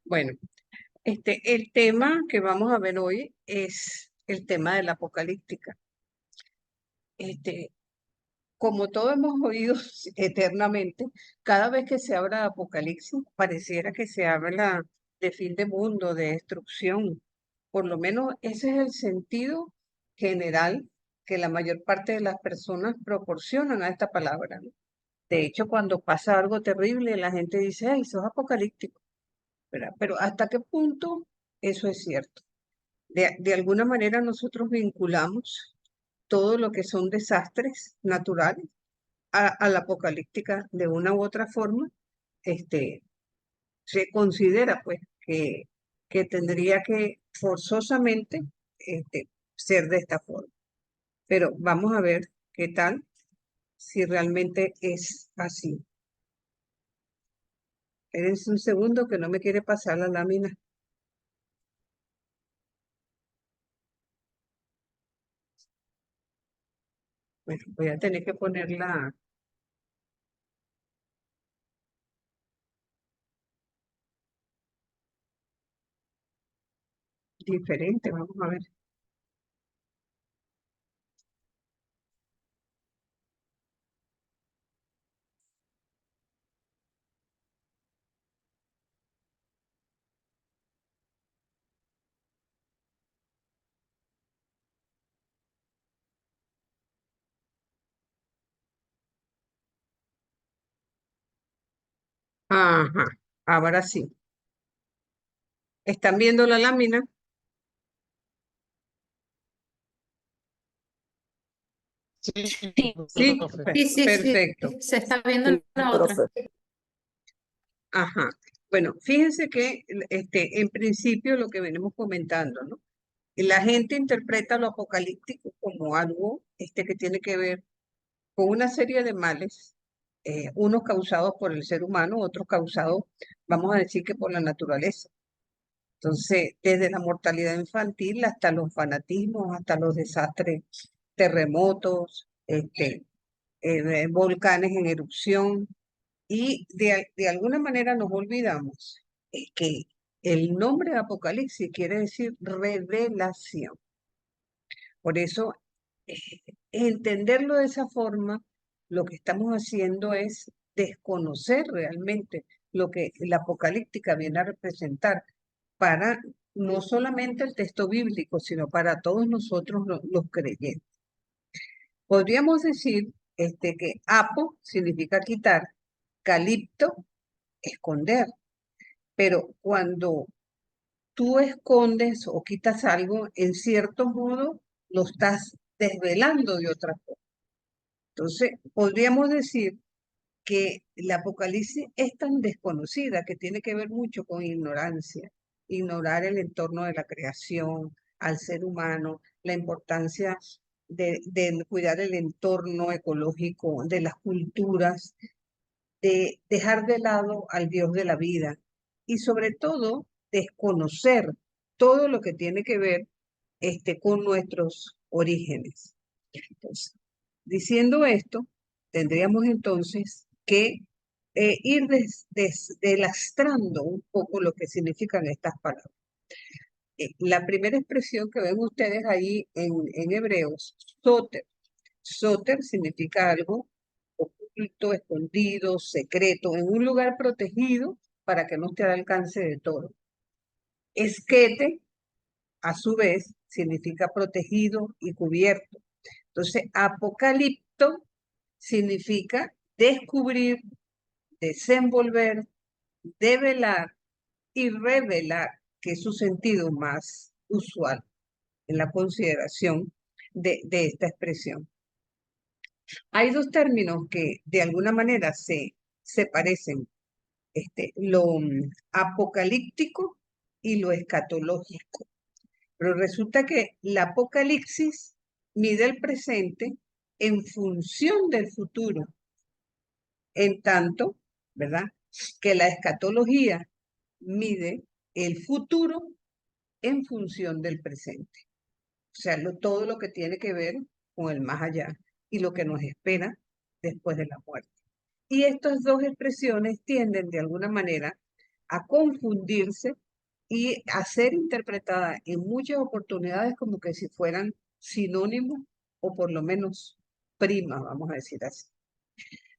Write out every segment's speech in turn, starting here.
Bueno, el tema que vamos a ver hoy es el tema de la apocalíptica. Este, como todos hemos oído eternamente, cada vez que se habla de apocalipsis, pareciera que se habla de fin de mundo, de destrucción. Por lo menos ese es el sentido general que la mayor parte de las personas proporcionan a esta palabra, ¿no? De hecho, cuando pasa algo terrible, la gente dice, ay, eso es apocalíptico, ¿verdad? Pero ¿hasta qué punto eso es cierto? De alguna manera nosotros vinculamos todo lo que son desastres naturales a la apocalíptica de una u otra forma. Este, Se considera pues que tendría que forzosamente ser de esta forma. Pero vamos a ver qué tal si realmente es así. Espérense un segundo que no me quiere pasar la lámina. Bueno, voy a tener que ponerla diferente. Vamos a ver. Ajá, ahora sí. ¿Están viendo la lámina? Sí, Sí, profe. Sí, sí, sí, perfecto. se está viendo Sí, la otra. profe. Ajá. Bueno, fíjense que en principio lo que venimos comentando, ¿no? La gente interpreta lo apocalíptico como algo que tiene que ver con una serie de males, unos causados por el ser humano, otros causados, vamos a decir que por la naturaleza. Entonces, desde la mortalidad infantil hasta los fanatismos, hasta los desastres, terremotos, volcanes en erupción, y de alguna manera nos olvidamos que el nombre de Apocalipsis quiere decir revelación. Por eso, eh, entenderlo de esa forma, lo que estamos haciendo es desconocer realmente lo que la apocalíptica viene a representar para no solamente el texto bíblico, sino para todos nosotros los creyentes. Podríamos decir que apo significa quitar, calipto, esconder, pero cuando tú escondes o quitas algo, en cierto modo lo estás desvelando de otra forma. Entonces, podríamos decir que la Apocalipsis es tan desconocida que tiene que ver mucho con ignorancia, ignorar el entorno de la creación, al ser humano, la importancia de cuidar el entorno ecológico, de las culturas, de dejar de lado al Dios de la vida y sobre todo desconocer todo lo que tiene que ver con nuestros orígenes. Entonces, diciendo esto, tendríamos entonces que ir delastrando un poco lo que significan estas palabras. La primera expresión que ven ustedes ahí en hebreos, soter. Soter significa algo oculto, escondido, secreto, en un lugar protegido para que no esté al alcance de todo. Esquete, a su vez, significa protegido y cubierto. Entonces, apocalipto significa descubrir, desenvolver, develar y revelar, que es su sentido más usual en la consideración de esta expresión. Hay dos términos que de alguna manera se parecen, lo apocalíptico y lo escatológico. Pero resulta que la apocalipsis mide el presente en función del futuro, en tanto, ¿verdad? Que la escatología mide el futuro en función del presente. O sea, todo lo que tiene que ver con el más allá y lo que nos espera después de la muerte. Y estas dos expresiones tienden de alguna manera a confundirse y a ser interpretada en muchas oportunidades como que si fueran sinónimos o por lo menos primas, vamos a decir así.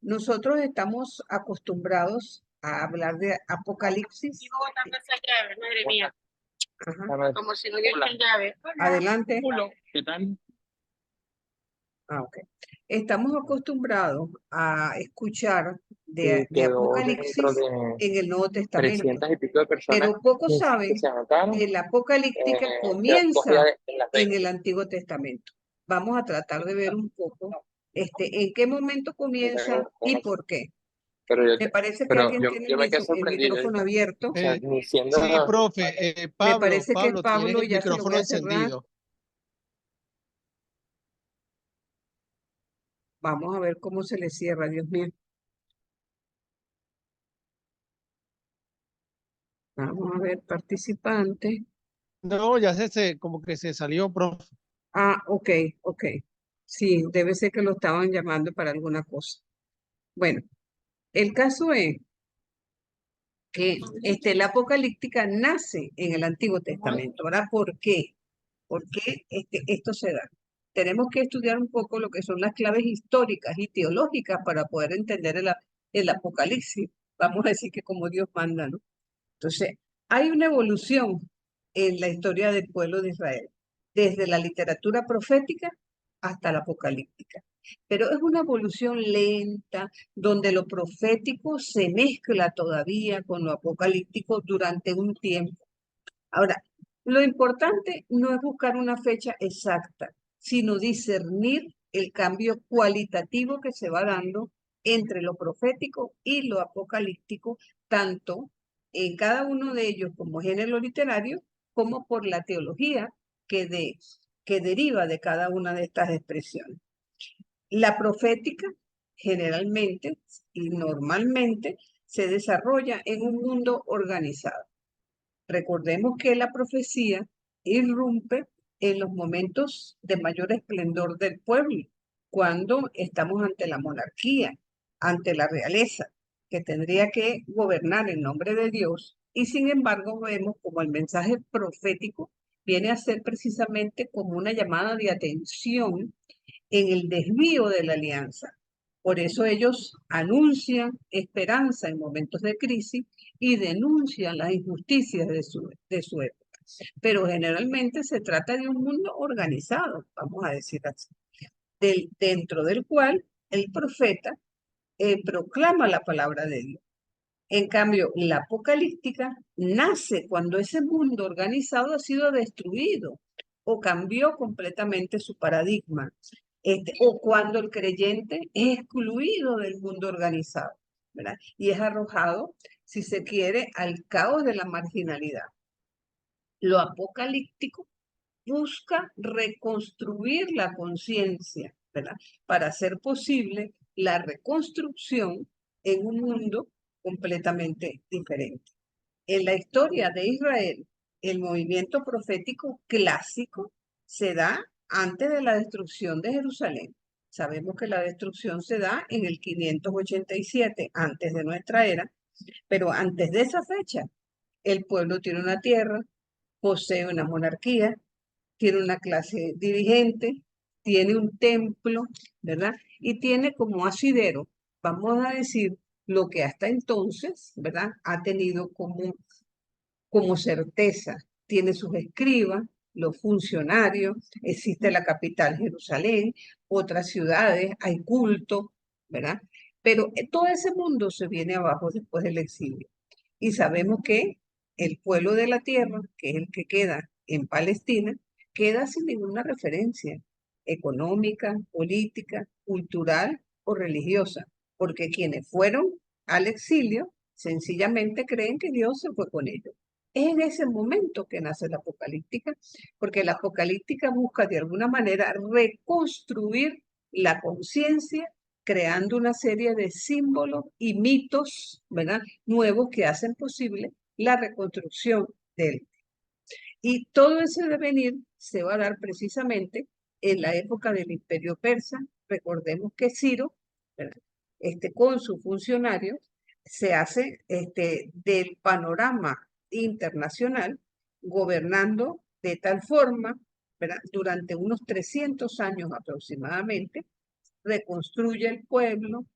Nosotros estamos acostumbrados a hablar de Apocalipsis. Sigo botando esa llave, madre mía. Ajá. Como si no hubiera llave. Adelante. ¿Qué tal? Ah, ok. Estamos acostumbrados a escuchar de Quedó dentro Apocalipsis de en el Nuevo Testamento, 300 y pico de personas pero pocos que saben se anotaron. que la Apocalíptica Quedan 2 días comienza en Las en Vegas. el Antiguo Testamento. Vamos a tratar de ver un poco en qué momento comienza y por qué. Pero yo, Me parece que pero alguien yo, tiene yo me quedé el sorprendido. Yo micrófono dije, abierto. o sea, ni siendo... Sí, profe, Me Pablo, parece que tienes Pablo el ya se lo voy micrófono a cerrar. encendido. Vamos a ver cómo se le cierra, Dios mío. Vamos a ver, participante. No, ya como que se salió, profe. Ah, ok, ok. Sí, debe ser que lo estaban llamando para alguna cosa. Bueno, el caso es que la apocalíptica nace en el Antiguo Testamento. Ahora, ¿por qué? ¿Por qué esto se da? Tenemos que estudiar un poco lo que son las claves históricas y teológicas para poder entender el Apocalipsis. Vamos a decir que como Dios manda, ¿no? Entonces, hay una evolución en la historia del pueblo de Israel, desde la literatura profética hasta la apocalíptica. Pero es una evolución lenta, donde lo profético se mezcla todavía con lo apocalíptico durante un tiempo. Ahora, lo importante no es buscar una fecha exacta, sino discernir el cambio cualitativo que se va dando entre lo profético y lo apocalíptico, tanto en cada uno de ellos como género literario, como por la teología que deriva de cada una de estas expresiones. La profética generalmente y normalmente se desarrolla en un mundo organizado. Recordemos que la profecía irrumpe en los momentos de mayor esplendor del pueblo, cuando estamos ante la monarquía, ante la realeza, que tendría que gobernar en nombre de Dios, y sin embargo vemos como el mensaje profético viene a ser precisamente como una llamada de atención en el desvío de la alianza. Por eso ellos anuncian esperanza en momentos de crisis y denuncian las injusticias de su época. Pero generalmente se trata de un mundo organizado, vamos a decir así, dentro del cual el profeta proclama la palabra de Dios. En cambio, la apocalíptica nace cuando ese mundo organizado ha sido destruido o cambió completamente su paradigma, o cuando el creyente es excluido del mundo organizado, ¿verdad? Y es arrojado, si se quiere, al caos de la marginalidad. Lo apocalíptico busca reconstruir la conciencia, ¿verdad? Para hacer posible la reconstrucción en un mundo completamente diferente. En la historia de Israel, el movimiento profético clásico se da antes de la destrucción de Jerusalén. Sabemos que la destrucción se da en el 587 antes de nuestra era, pero antes de esa fecha, el pueblo tiene una tierra, posee una monarquía, tiene una clase dirigente, tiene un templo, ¿verdad? Y tiene como asidero, vamos a decir, lo que hasta entonces, ¿verdad? Ha tenido como certeza. Tiene sus escribas, los funcionarios, existe la capital Jerusalén, otras ciudades, hay culto, ¿verdad? Pero todo ese mundo se viene abajo después del exilio. Y sabemos que el pueblo de la tierra, que es el que queda en Palestina, queda sin ninguna referencia económica, política, cultural o religiosa, porque quienes fueron al exilio sencillamente creen que Dios se fue con ellos. Es en ese momento que nace la apocalíptica, porque la apocalíptica busca de alguna manera reconstruir la conciencia creando una serie de símbolos y mitos, ¿verdad? Nuevos que hacen posible la reconstrucción de él. Y todo ese devenir se va a dar precisamente en la época del Imperio Persa. Recordemos que Ciro, ¿verdad? Con sus funcionarios, se hace del panorama internacional, gobernando de tal forma, ¿verdad? Durante unos 300 años aproximadamente, reconstruye el pueblo,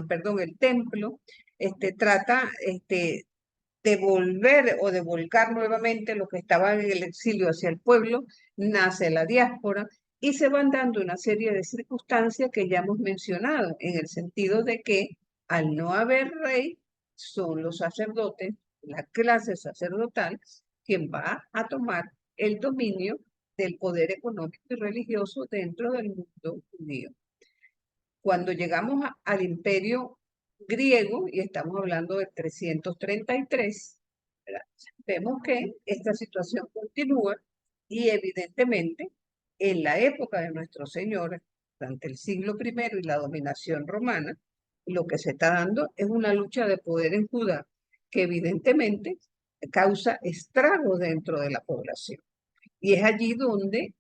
perdón, el templo, trata de volver o de volcar nuevamente lo que estaba en el exilio hacia el pueblo, nace la diáspora y se van dando una serie de circunstancias que ya hemos mencionado, en el sentido de que al no haber rey, son los sacerdotes, la clase sacerdotal, quien va a tomar el dominio del poder económico y religioso dentro del mundo judío. Cuando llegamos al imperio griego, y estamos hablando de 333, ¿verdad? Vemos que esta situación continúa y evidentemente en la época de nuestro Señor, durante el siglo I y la dominación romana, lo que se está dando es una lucha de poder en Judá que evidentemente causa estragos dentro de la población. Y es allí donde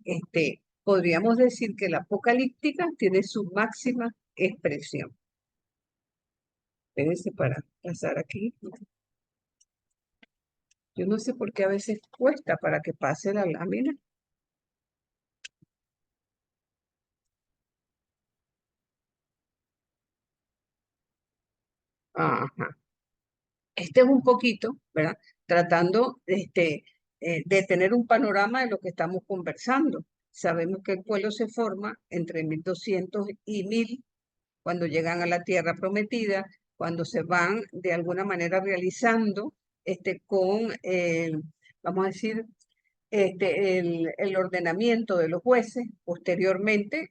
podríamos decir que la apocalíptica tiene su máxima expresión. Espérense para pasar aquí. Yo no sé por qué a veces cuesta para que pase la lámina. Ajá. Este es un poquito, ¿verdad? Tratando de tener un panorama de lo que estamos conversando. Sabemos que el pueblo se forma entre 1200 y 1000 cuando llegan a la tierra prometida, cuando se van de alguna manera realizando con, vamos a decir, el ordenamiento de los jueces. Posteriormente,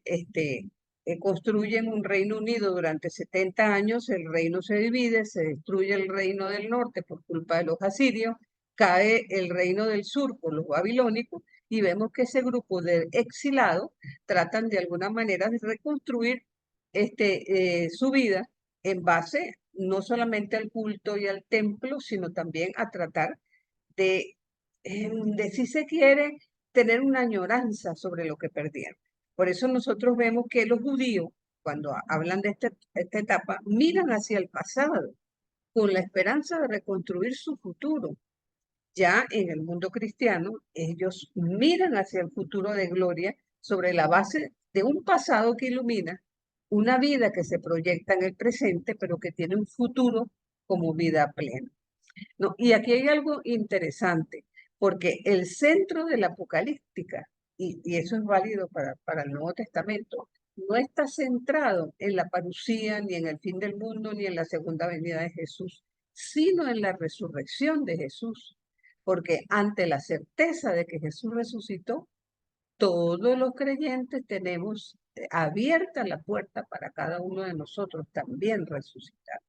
construyen un Reino Unido durante 70 años, el reino se divide, se destruye el reino del norte por culpa de los asirios, cae el reino del sur por los babilónicos, y vemos que ese grupo de exilados tratan de alguna manera de reconstruir su vida en base no solamente al culto y al templo, sino también a tratar de, si se quiere, tener una añoranza sobre lo que perdieron. Por eso nosotros vemos que los judíos, cuando hablan de esta etapa, miran hacia el pasado con la esperanza de reconstruir su futuro. Ya en el mundo cristiano, ellos miran hacia el futuro de gloria sobre la base de un pasado que ilumina, una vida que se proyecta en el presente, pero que tiene un futuro como vida plena. No, y aquí hay algo interesante, porque el centro de la apocalíptica, y eso es válido para el Nuevo Testamento, no está centrado en la parucía, ni en el fin del mundo, ni en la segunda venida de Jesús, sino en la resurrección de Jesús. Porque ante la certeza de que Jesús resucitó, todos los creyentes tenemos abierta la puerta para cada uno de nosotros también resucitar.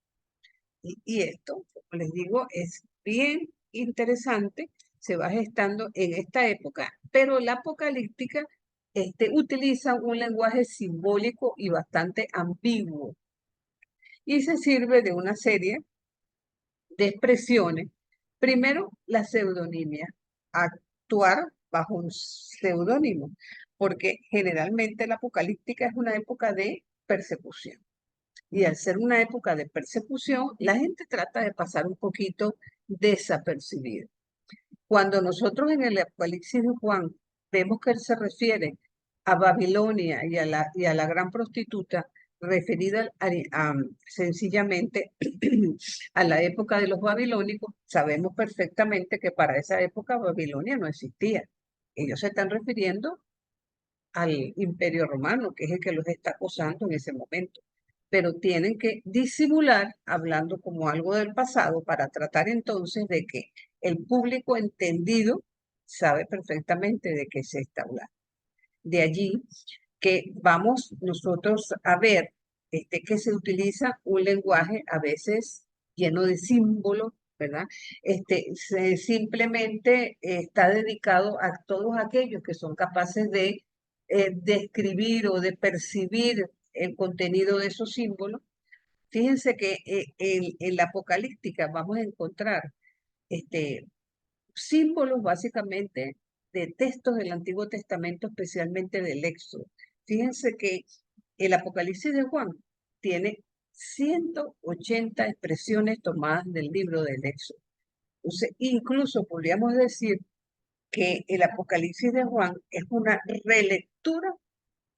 Y esto, como les digo, es bien interesante, se va gestando en esta época, pero la apocalíptica utiliza un lenguaje simbólico y bastante ambiguo, y se sirve de una serie de expresiones. Primero, la pseudonimia, actuar bajo un seudónimo, porque generalmente la apocalíptica es una época de persecución. Y al ser una época de persecución, la gente trata de pasar un poquito desapercibido. Cuando nosotros en el Apocalipsis de Juan vemos que él se refiere a Babilonia y a la gran prostituta, referida sencillamente a la época de los babilónicos, sabemos perfectamente que para esa época Babilonia no existía. Ellos se están refiriendo al Imperio Romano, que es el que los está acosando en ese momento. Pero tienen que disimular hablando como algo del pasado para tratar entonces de que el público entendido sabe perfectamente de qué se está hablando. De allí que vamos nosotros a ver que se utiliza un lenguaje a veces lleno de símbolos, ¿verdad? Simplemente está dedicado a todos aquellos que son capaces de describir o de percibir el contenido de esos símbolos. Fíjense que en la apocalíptica vamos a encontrar símbolos básicamente de textos del Antiguo Testamento, especialmente del Éxodo. Fíjense que el Apocalipsis de Juan tiene 180 expresiones tomadas del libro del Éxodo. Entonces, incluso podríamos decir que el Apocalipsis de Juan es una relectura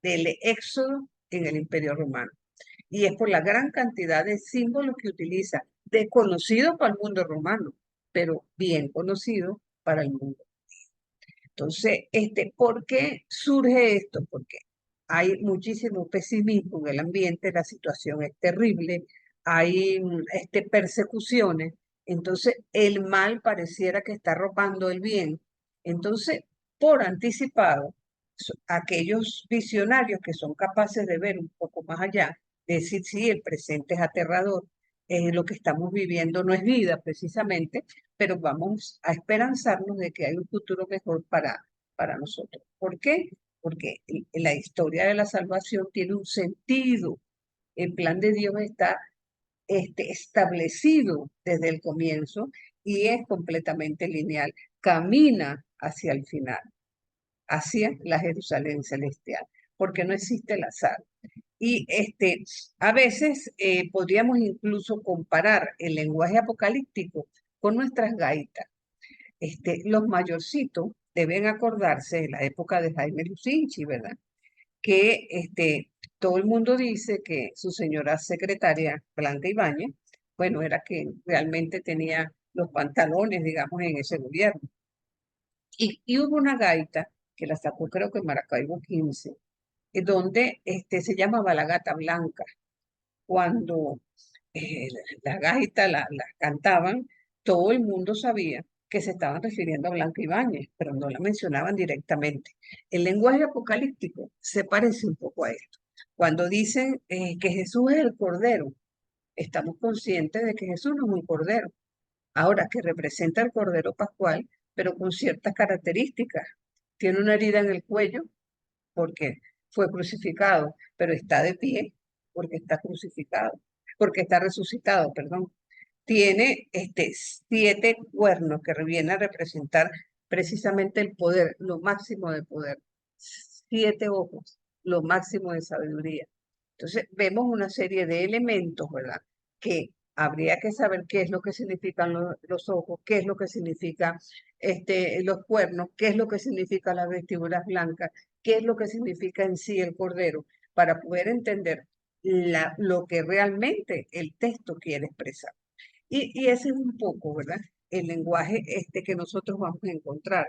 del Éxodo en el Imperio Romano. Y es por la gran cantidad de símbolos que utiliza, desconocidos para el mundo romano, pero bien conocido para el mundo. Entonces, ¿por qué surge esto? Porque hay muchísimo pesimismo en el ambiente, la situación es terrible, hay persecuciones, entonces el mal pareciera que está robando el bien. Entonces, por anticipado, aquellos visionarios que son capaces de ver un poco más allá, de decir, sí, el presente es aterrador, lo que estamos viviendo no es vida precisamente, pero vamos a esperanzarnos de que hay un futuro mejor para nosotros. ¿Por qué? Porque la historia de la salvación tiene un sentido. El plan de Dios está establecido desde el comienzo y es completamente lineal. Camina hacia el final, hacia la Jerusalén celestial, porque no existe el azar. Y a veces podríamos incluso comparar el lenguaje apocalíptico con nuestras gaitas. Los mayorcitos deben acordarse de la época de Jaime Lucinchi, ¿verdad? Que todo el mundo dice que su señora secretaria, Blanca Ibáñez, bueno, era que realmente tenía los pantalones, digamos, en ese gobierno. Y hubo una gaita que la sacó creo que en Maracaibo 15, donde se llamaba La Gata Blanca. Cuando eh, la gaita la cantaban, todo el mundo sabía que se estaban refiriendo a Blanca Ibáñez, pero no la mencionaban directamente. El lenguaje apocalíptico se parece un poco a esto. Cuando dicen que Jesús es el Cordero, estamos conscientes de que Jesús no es un Cordero. Ahora, que representa el Cordero Pascual, pero con ciertas características. Tiene una herida en el cuello porque fue crucificado, pero está de pie porque está crucificado, porque está resucitado, perdón. Tiene 7 cuernos que vienen a representar precisamente el poder, lo máximo de poder. 7 ojos, lo máximo de sabiduría. Entonces vemos una serie de elementos, ¿verdad? Que habría que saber qué es lo que significan los ojos, qué es lo que significa los cuernos, qué es lo que significa las vestiduras blancas, qué es lo que significa en sí el cordero, para poder entender lo que realmente el texto quiere expresar. Y ese es un poco, ¿verdad? El lenguaje que nosotros vamos a encontrar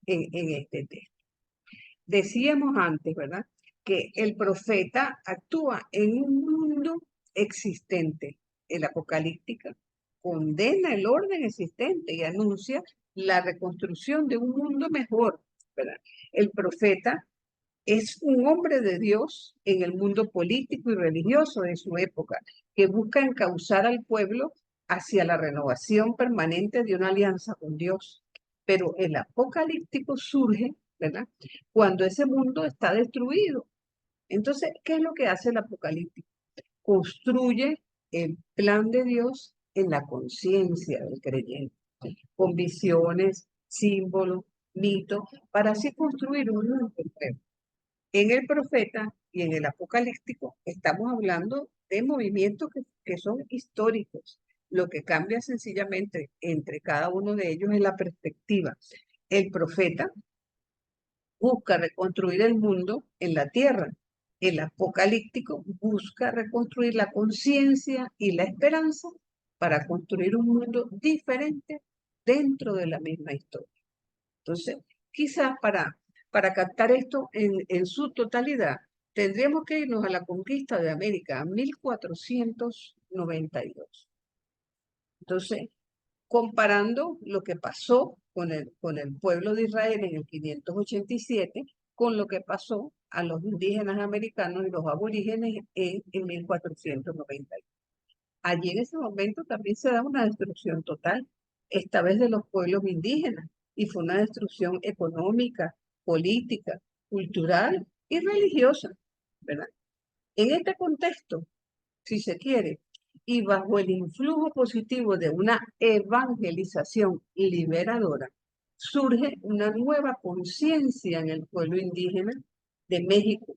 en este texto. Decíamos antes, ¿verdad? Que el profeta actúa en un mundo existente. El apocalíptica condena el orden existente y anuncia la reconstrucción de un mundo mejor, ¿verdad? El profeta es un hombre de Dios en el mundo político y religioso de su época, que busca encauzar al pueblo hacia la renovación permanente de una alianza con Dios. Pero el apocalíptico surge, ¿verdad? Cuando ese mundo está destruido. Entonces, ¿qué es lo que hace el apocalíptico? Construye el plan de Dios en la conciencia del creyente, con visiones, símbolos, mitos, para así construir un mundo nuevo. En el profeta y en el apocalíptico estamos hablando de movimientos que son históricos. Lo que cambia sencillamente entre cada uno de ellos es la perspectiva. El profeta busca reconstruir el mundo en la tierra. El apocalíptico busca reconstruir la conciencia y la esperanza para construir un mundo diferente dentro de la misma historia. Entonces, quizás para captar esto en su totalidad, tendríamos que irnos a la conquista de América, a 1492. Entonces, comparando lo que pasó con el pueblo de Israel en el 587 con lo que pasó a los indígenas americanos y los aborígenes en 1492. Allí en ese momento también se da una destrucción total, esta vez de los pueblos indígenas, y fue una destrucción económica, política, cultural y religiosa, ¿verdad? En este contexto, si se quiere, y bajo el influjo positivo de una evangelización liberadora, surge una nueva conciencia en el pueblo indígena de México,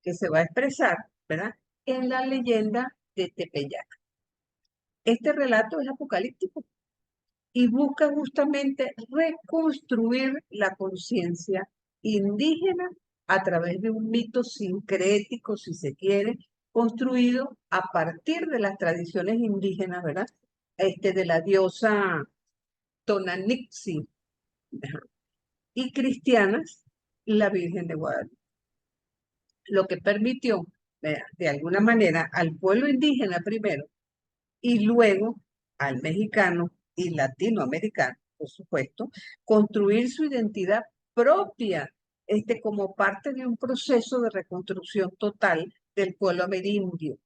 que se va a expresar, ¿verdad?, en la leyenda de Tepeyac. Este relato es apocalíptico y busca justamente reconstruir la conciencia indígena a través de un mito sincrético, si se quiere, construido a partir de las tradiciones indígenas, ¿verdad? De la diosa Tonanixi, y cristianas, la Virgen de Guadalupe. Lo que permitió, de alguna manera, al pueblo indígena primero y luego al mexicano y latinoamericano, por supuesto, construir su identidad propia, como parte de un proceso de reconstrucción total del pueblo amerindio.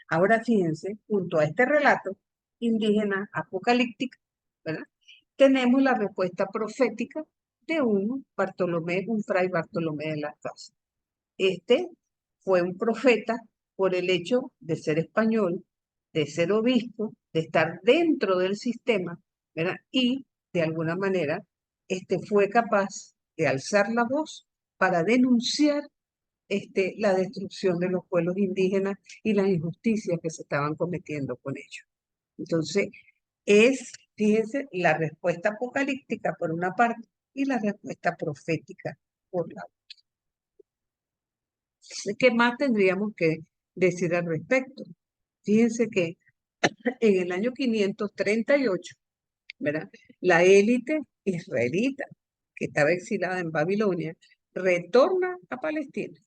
Ahora fíjense, junto a este relato indígena apocalíptico, ¿verdad? Tenemos la respuesta profética de un fray Bartolomé de las Casas. Este fue un profeta por el hecho de ser español, de ser obispo, de estar dentro del sistema, ¿verdad? Y de alguna manera, fue capaz de alzar la voz para denunciar la destrucción de los pueblos indígenas y las injusticias que se estaban cometiendo con ellos. Entonces, fíjense, la respuesta apocalíptica por una parte y la respuesta profética por la otra. ¿Qué más tendríamos que decir al respecto? Fíjense que en el año 538, ¿verdad? La élite israelita, que estaba exilada en Babilonia, retorna a Palestina.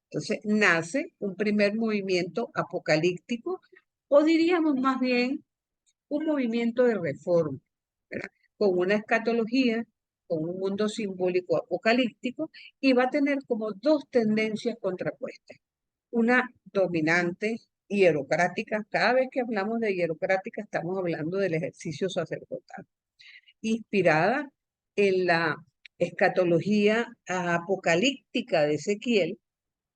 Entonces nace un primer movimiento apocalíptico, o diríamos más bien un movimiento de reforma, ¿verdad? Con una escatología, con un mundo simbólico apocalíptico, y va a tener como dos tendencias contrapuestas. Una dominante, hierocrática. Cada vez que hablamos de hierocrática estamos hablando del ejercicio sacerdotal, inspirada en la escatología apocalíptica de Ezequiel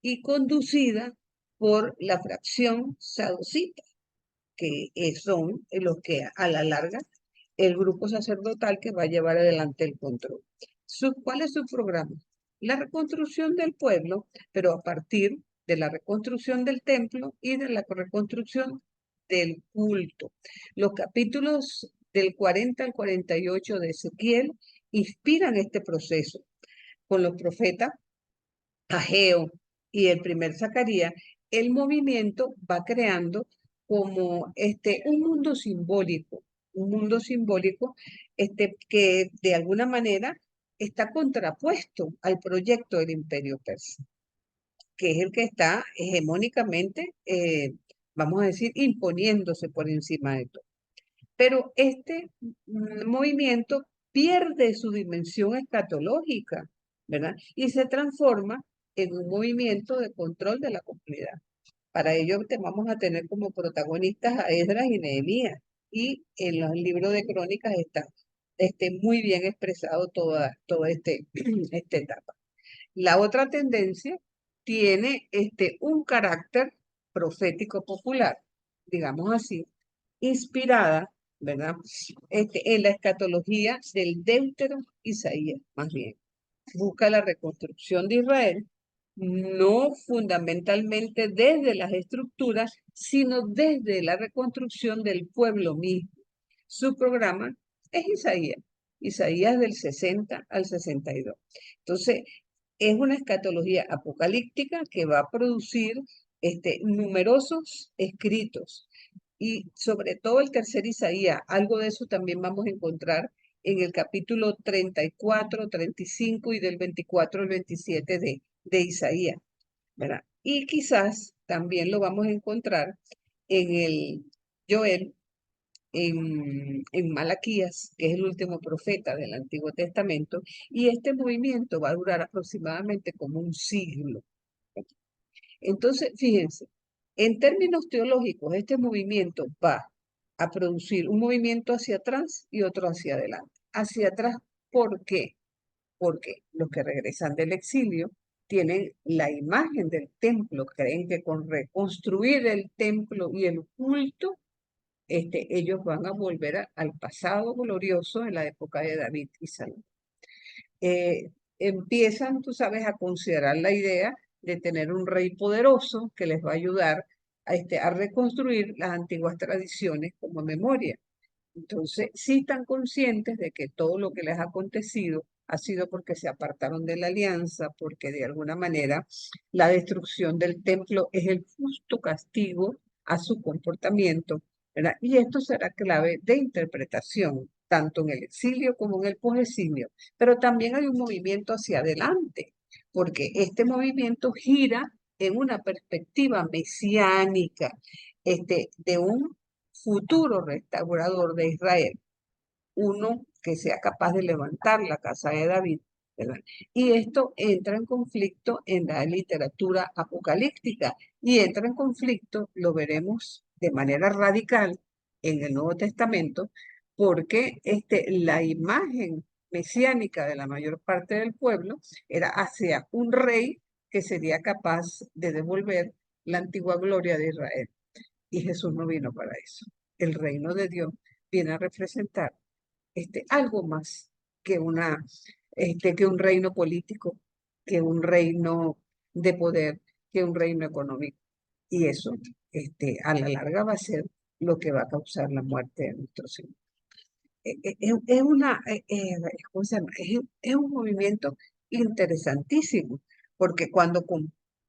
y conducida por la fracción saducita, que son los que a la larga el grupo sacerdotal que va a llevar adelante el control. ¿Cuál es su programa? La reconstrucción del pueblo, pero a partir de la reconstrucción del templo y de la reconstrucción del culto. Los capítulos del 40 al 48 de Ezequiel inspiran este proceso. Con los profetas Ageo y el primer Zacarías, el movimiento va creando como un mundo simbólico que de alguna manera está contrapuesto al proyecto del imperio persa, que es el que está hegemónicamente, vamos a decir, imponiéndose por encima de todo. Pero este movimiento pierde su dimensión escatológica, ¿verdad? Y se transforma en un movimiento de control de la comunidad. Para ello vamos a tener como protagonistas a Esdras y Nehemías, y en los libros de crónicas está muy bien expresado toda esta etapa. La otra tendencia tiene un carácter profético popular, digamos así, inspirada, ¿verdad? En la escatología del Deutero Isaías, más bien. Busca la reconstrucción de Israel, no fundamentalmente desde las estructuras, sino desde la reconstrucción del pueblo mismo. Su programa es Isaías del 60 al 62. Entonces, es una escatología apocalíptica que va a producir numerosos escritos, y sobre todo el tercer Isaías. Algo de eso también vamos a encontrar en el capítulo 34, 35 y del 24 al 27 de Isaías, ¿verdad? Y quizás también lo vamos a encontrar en el Joel, en Malaquías, que es el último profeta del Antiguo Testamento, y este movimiento va a durar aproximadamente como un siglo. Entonces, fíjense, en términos teológicos, este movimiento va a producir un movimiento hacia atrás y otro hacia adelante. Hacia atrás, ¿por qué? Porque los que regresan del exilio tienen la imagen del templo, creen que con reconstruir el templo y el culto, ellos van a volver al pasado glorioso de la época de David y Salomón. Empiezan, tú sabes, a considerar la idea de tener un rey poderoso que les va a ayudar a reconstruir las antiguas tradiciones como memoria. Entonces, sí están conscientes de que todo lo que les ha acontecido ha sido porque se apartaron de la alianza, porque de alguna manera la destrucción del templo es el justo castigo a su comportamiento, ¿verdad? Y esto será clave de interpretación, tanto en el exilio como en el posexilio. Pero también hay un movimiento hacia adelante, porque este movimiento gira en una perspectiva mesiánica, de un futuro restaurador de Israel, uno que sea capaz de levantar la casa de David, ¿verdad? Y esto entra en conflicto en la literatura apocalíptica y entra en conflicto, lo veremos de manera radical en el Nuevo Testamento, porque la imagen mesiánica de la mayor parte del pueblo era hacia un rey que sería capaz de devolver la antigua gloria de Israel. Y Jesús no vino para eso. El reino de Dios viene a representar algo más que, que un reino político, que un reino de poder, que un reino económico. Y eso, a la larga va a ser lo que va a causar la muerte de nuestro Señor. Es una, ¿cómo se llama? Es un movimiento interesantísimo, porque cuando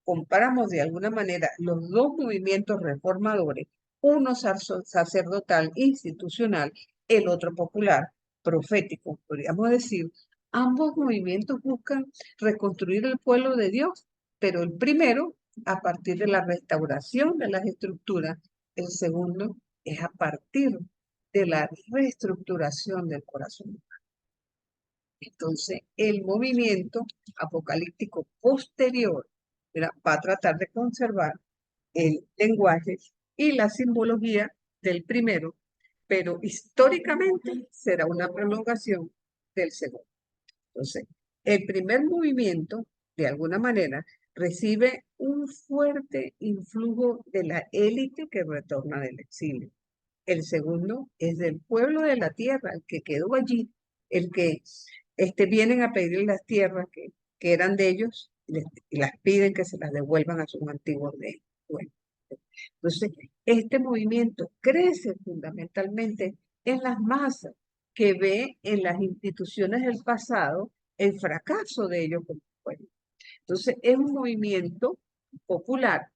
comparamos de alguna manera los dos movimientos reformadores, uno sacerdotal, institucional, el otro popular, profético, podríamos decir, ambos movimientos buscan reconstruir el pueblo de Dios, pero el primero a partir de la restauración de las estructuras, el segundo es a partir de la reestructuración del corazón. Entonces, el movimiento apocalíptico posterior, ¿verdad?, va a tratar de conservar el lenguaje y la simbología del primero, pero históricamente será una prolongación del segundo. Entonces, el primer movimiento, de alguna manera, recibe un fuerte influjo de la élite que retorna del exilio. El segundo es del pueblo de la tierra, el que quedó allí, el que vienen a pedir las tierras que eran de ellos y las piden que se las devuelvan a sus antiguos dueños. Entonces, este movimiento crece fundamentalmente en las masas, que ve en las instituciones del pasado el fracaso de ellos como pueblo. Entonces, es un movimiento popular,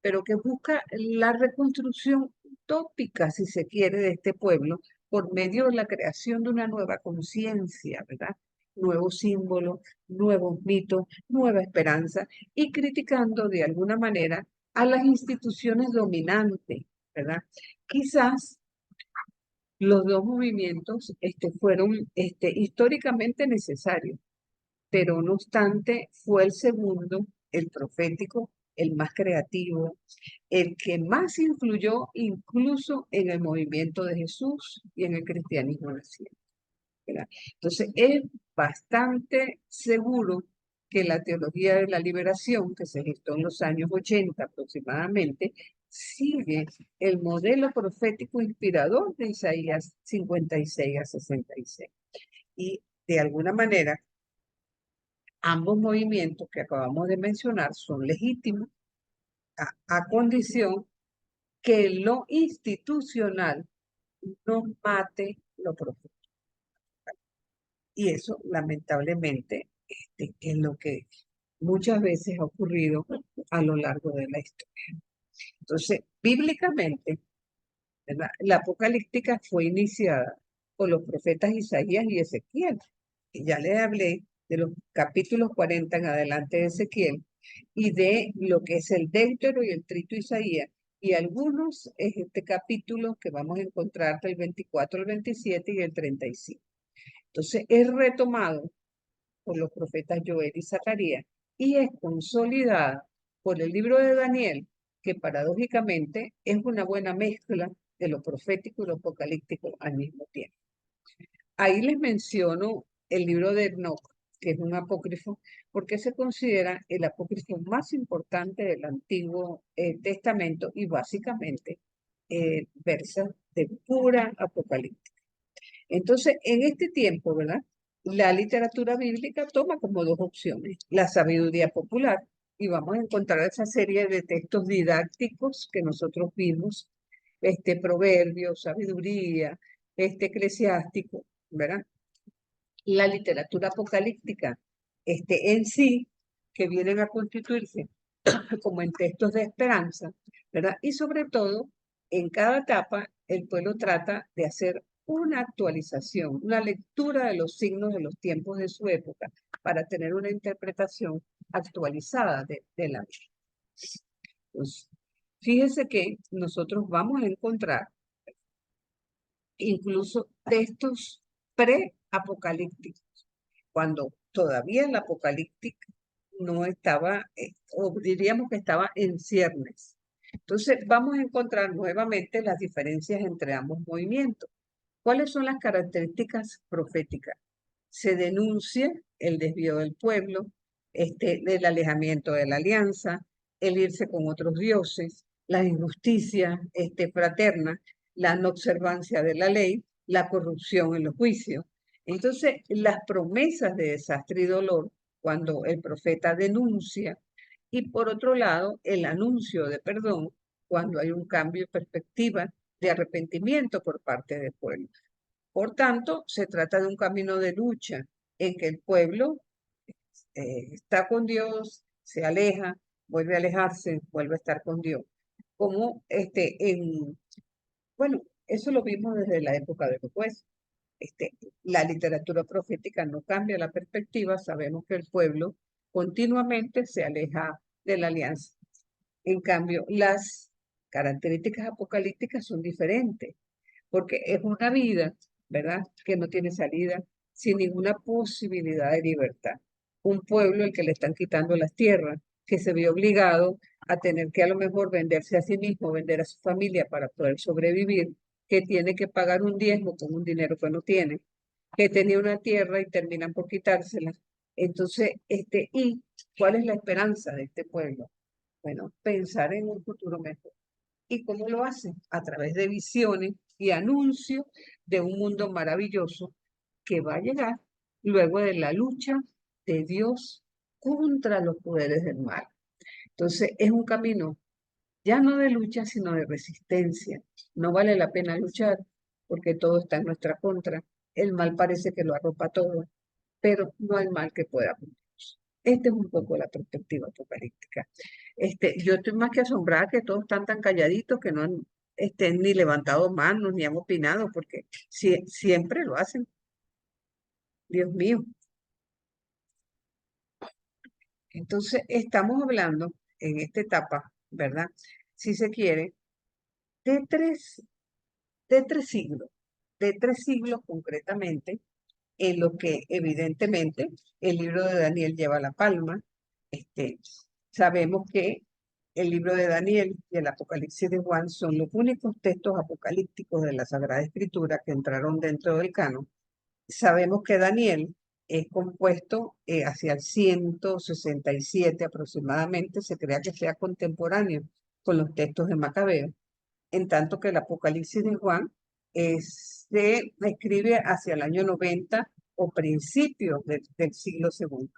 pero que busca la reconstrucción utópica, si se quiere, de este pueblo por medio de la creación de una nueva conciencia, ¿verdad? Nuevos símbolos, nuevos mitos, nueva esperanza, y criticando de alguna manera a las instituciones dominantes, ¿verdad? Quizás los dos movimientos fueron históricamente necesarios, pero no obstante fue el segundo, el profético, el más creativo, el que más influyó incluso en el movimiento de Jesús y en el cristianismo naciente, ¿verdad? Entonces es bastante seguro que la teología de la liberación, que se gestó en los años 80 aproximadamente, sigue el modelo profético inspirador de Isaías 56 a 66. Y de alguna manera, ambos movimientos que acabamos de mencionar son legítimos a condición que lo institucional no mate lo profundo. Y eso, lamentablemente, es lo que muchas veces ha ocurrido a lo largo de la historia. Entonces, bíblicamente, ¿verdad?, la apocalíptica fue iniciada por los profetas Isaías y Ezequiel. Y ya les hablé de los capítulos 40 en adelante de Ezequiel y de lo que es el Deutero y el Trito Isaías, y algunos capítulos que vamos a encontrar del 24 al 27 y el 35. Entonces es retomado por los profetas Joel y Zacarías y es consolidada por el libro de Daniel, que paradójicamente es una buena mezcla de lo profético y lo apocalíptico al mismo tiempo. Ahí les menciono el libro de Enoch, que es un apócrifo, porque se considera el apócrifo más importante del Antiguo Testamento y básicamente versa de pura apocalíptica. Entonces, en este tiempo, ¿verdad?, la literatura bíblica toma como dos opciones: la sabiduría popular y vamos a encontrar esa serie de textos didácticos que nosotros vimos, proverbios, sabiduría, eclesiástico, ¿verdad? La literatura apocalíptica, en sí, que vienen a constituirse como en textos de esperanza, ¿verdad? Y sobre todo, en cada etapa, el pueblo trata de hacer una actualización, una lectura de los signos de los tiempos de su época para tener una interpretación actualizada de la vida. Pues, fíjense que nosotros vamos a encontrar incluso textos pre-apocalípticos, cuando todavía el apocalíptico no estaba, o diríamos que estaba en ciernes. Entonces, vamos a encontrar nuevamente las diferencias entre ambos movimientos. ¿Cuáles son las características proféticas? Se denuncia el desvío del pueblo, el alejamiento de la alianza, el irse con otros dioses, la injusticia fraterna, la no observancia de la ley, la corrupción en los juicios. Entonces, las promesas de desastre y dolor, cuando el profeta denuncia, y por otro lado, el anuncio de perdón, cuando hay un cambio de perspectiva de arrepentimiento por parte del pueblo. Por tanto, se trata de un camino de lucha en que el pueblo está con Dios, se aleja, vuelve a alejarse, vuelve a estar con Dios. Como bueno, eso lo vimos desde la época de los jueces. La literatura profética no cambia la perspectiva, sabemos que el pueblo continuamente se aleja de la alianza. En cambio, las características apocalípticas son diferentes, porque es una vida, ¿verdad?, que no tiene salida, sin ninguna posibilidad de libertad. Un pueblo al que le están quitando las tierras, que se ve obligado a tener que a lo mejor venderse a sí mismo, vender a su familia para poder sobrevivir, que tiene que pagar un diezmo con un dinero que no tiene, que tenía una tierra y terminan por quitársela. Entonces, ¿y cuál es la esperanza de este pueblo? Bueno, pensar en un futuro mejor. ¿Y cómo lo hacen? A través de visiones y anuncios de un mundo maravilloso que va a llegar luego de la lucha de Dios contra los poderes del mal. Entonces, es un camino ya no de lucha, sino de resistencia. No vale la pena luchar porque todo está en nuestra contra. El mal parece que lo arropa todo, pero no hay mal que pueda cumplirnos. Esta es un poco la perspectiva apocalíptica. Yo estoy más que asombrada que todos están tan calladitos que no han ni levantado manos ni han opinado, porque siempre lo hacen. Dios mío. Entonces, estamos hablando en esta etapa, ¿verdad? Si se quiere, de de tres siglos concretamente, en lo que evidentemente el libro de Daniel lleva la palma. Sabemos que el libro de Daniel y el Apocalipsis de Juan son los únicos textos apocalípticos de la Sagrada Escritura que entraron dentro del canon. Sabemos que Daniel es compuesto hacia el 167 aproximadamente, se crea que sea contemporáneo con los textos de Macabeo, en tanto que el Apocalipsis de Juan se escribe hacia el año 90 o principios del siglo segundo.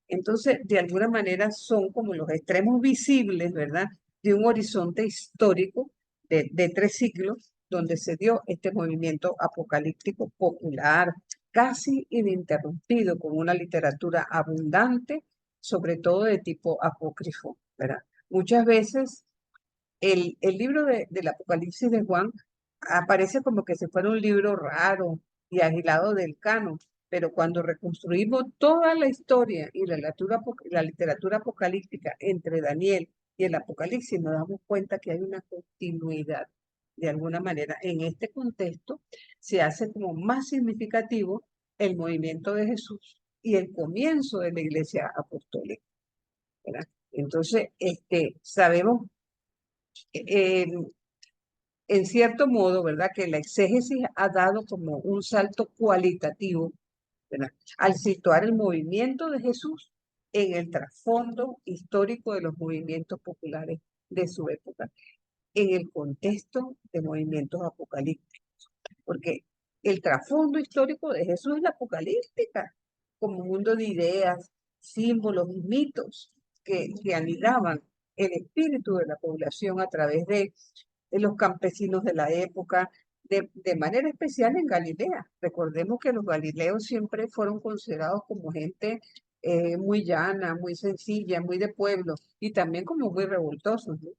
Entonces, de alguna manera son como los extremos visibles, ¿verdad?, de un horizonte histórico de 3 siglos, donde se dio este movimiento apocalíptico popular, casi ininterrumpido, con una literatura abundante, sobre todo de tipo apócrifo, ¿verdad? Muchas veces el libro del Apocalipsis de Juan aparece como que si fuera un libro raro y agilado del canon, pero cuando reconstruimos toda la historia y la literatura apocalíptica entre Daniel y el Apocalipsis, nos damos cuenta que hay una continuidad. De alguna manera, en este contexto, se hace como más significativo el movimiento de Jesús y el comienzo de la iglesia apostólica, ¿verdad? Entonces, sabemos eh, en cierto modo, ¿verdad?, que la exégesis ha dado como un salto cualitativo, ¿verdad?, al situar el movimiento de Jesús en el trasfondo histórico de los movimientos populares de su época, en el contexto de movimientos apocalípticos, porque el trasfondo histórico de Jesús es la apocalíptica, como mundo de ideas, símbolos y mitos, que anidaban el espíritu de la población a través de los campesinos de la época, de manera especial en Galilea. Recordemos que los galileos siempre fueron considerados como gente muy llana, muy sencilla, muy de pueblo y también como muy revoltosos, ¿no?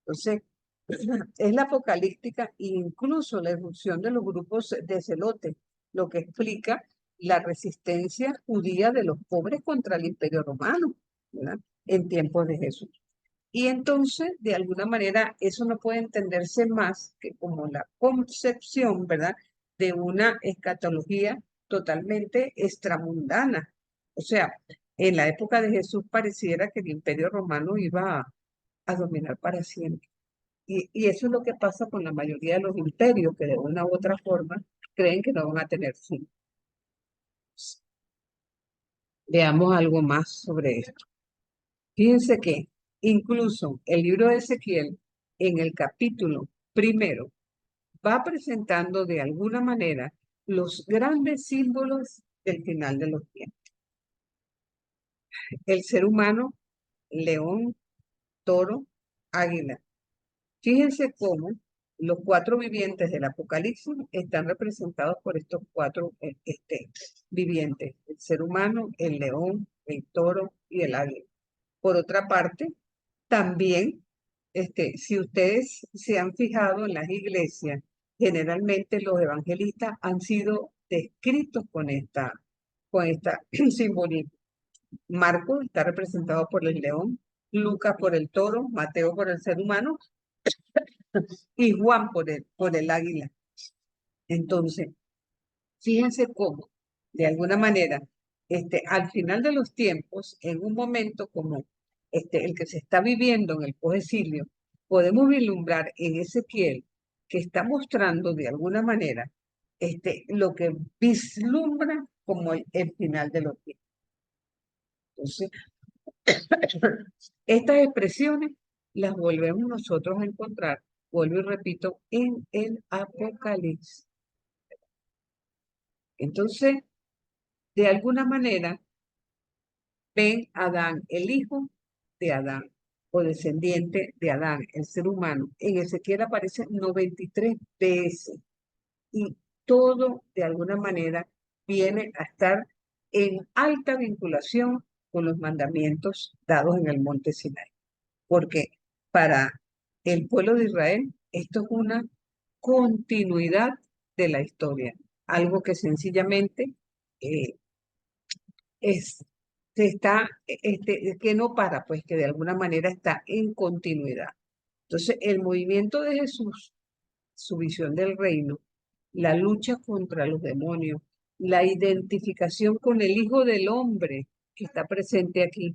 Entonces, es la apocalíptica e incluso la irrupción de los grupos de celotes, lo que explica la resistencia judía de los pobres contra el Imperio Romano, ¿verdad? En tiempos de Jesús. Y entonces, de alguna manera, eso no puede entenderse más que como la concepción, ¿verdad?, de una escatología totalmente extramundana. O sea, en la época de Jesús pareciera que el Imperio Romano iba a dominar para siempre. Y eso es lo que pasa con la mayoría de los imperios, que de una u otra forma creen que no van a tener fin. Veamos algo más sobre esto. Fíjense que incluso el libro de Ezequiel, en el capítulo primero, va presentando de alguna manera los grandes símbolos del final de los tiempos. El ser humano, león, toro, águila. Fíjense cómo los cuatro vivientes del Apocalipsis están representados por estos cuatro vivientes: el ser humano, el león, el toro y el águila. Por otra parte, también, si ustedes se han fijado en las iglesias, generalmente los evangelistas han sido descritos con esta simbolismo. Marcos está representado por el león, Lucas por el toro, Mateo por el ser humano y Juan por el águila. Entonces, fíjense cómo, de alguna manera, al final de los tiempos, en un momento como el que se está viviendo en el posexilio, podemos vislumbrar en Ezequiel que está mostrando de alguna manera lo que vislumbra como el final de los tiempos. Entonces, estas expresiones las volvemos nosotros a encontrar, vuelvo y repito, en el Apocalipsis. Entonces, de alguna manera, ven a Adán, el hijo de Adán, o descendiente de Adán, el ser humano. En Ezequiel aparece 93 veces y todo, de alguna manera, viene a estar en alta vinculación con los mandamientos dados en el monte Sinai. Porque para el pueblo de Israel esto es una continuidad de la historia, algo que sencillamente eh, que no para, pues que de alguna manera está en continuidad. Entonces, el movimiento de Jesús, su visión del reino, la lucha contra los demonios, la identificación con el Hijo del Hombre que está presente aquí,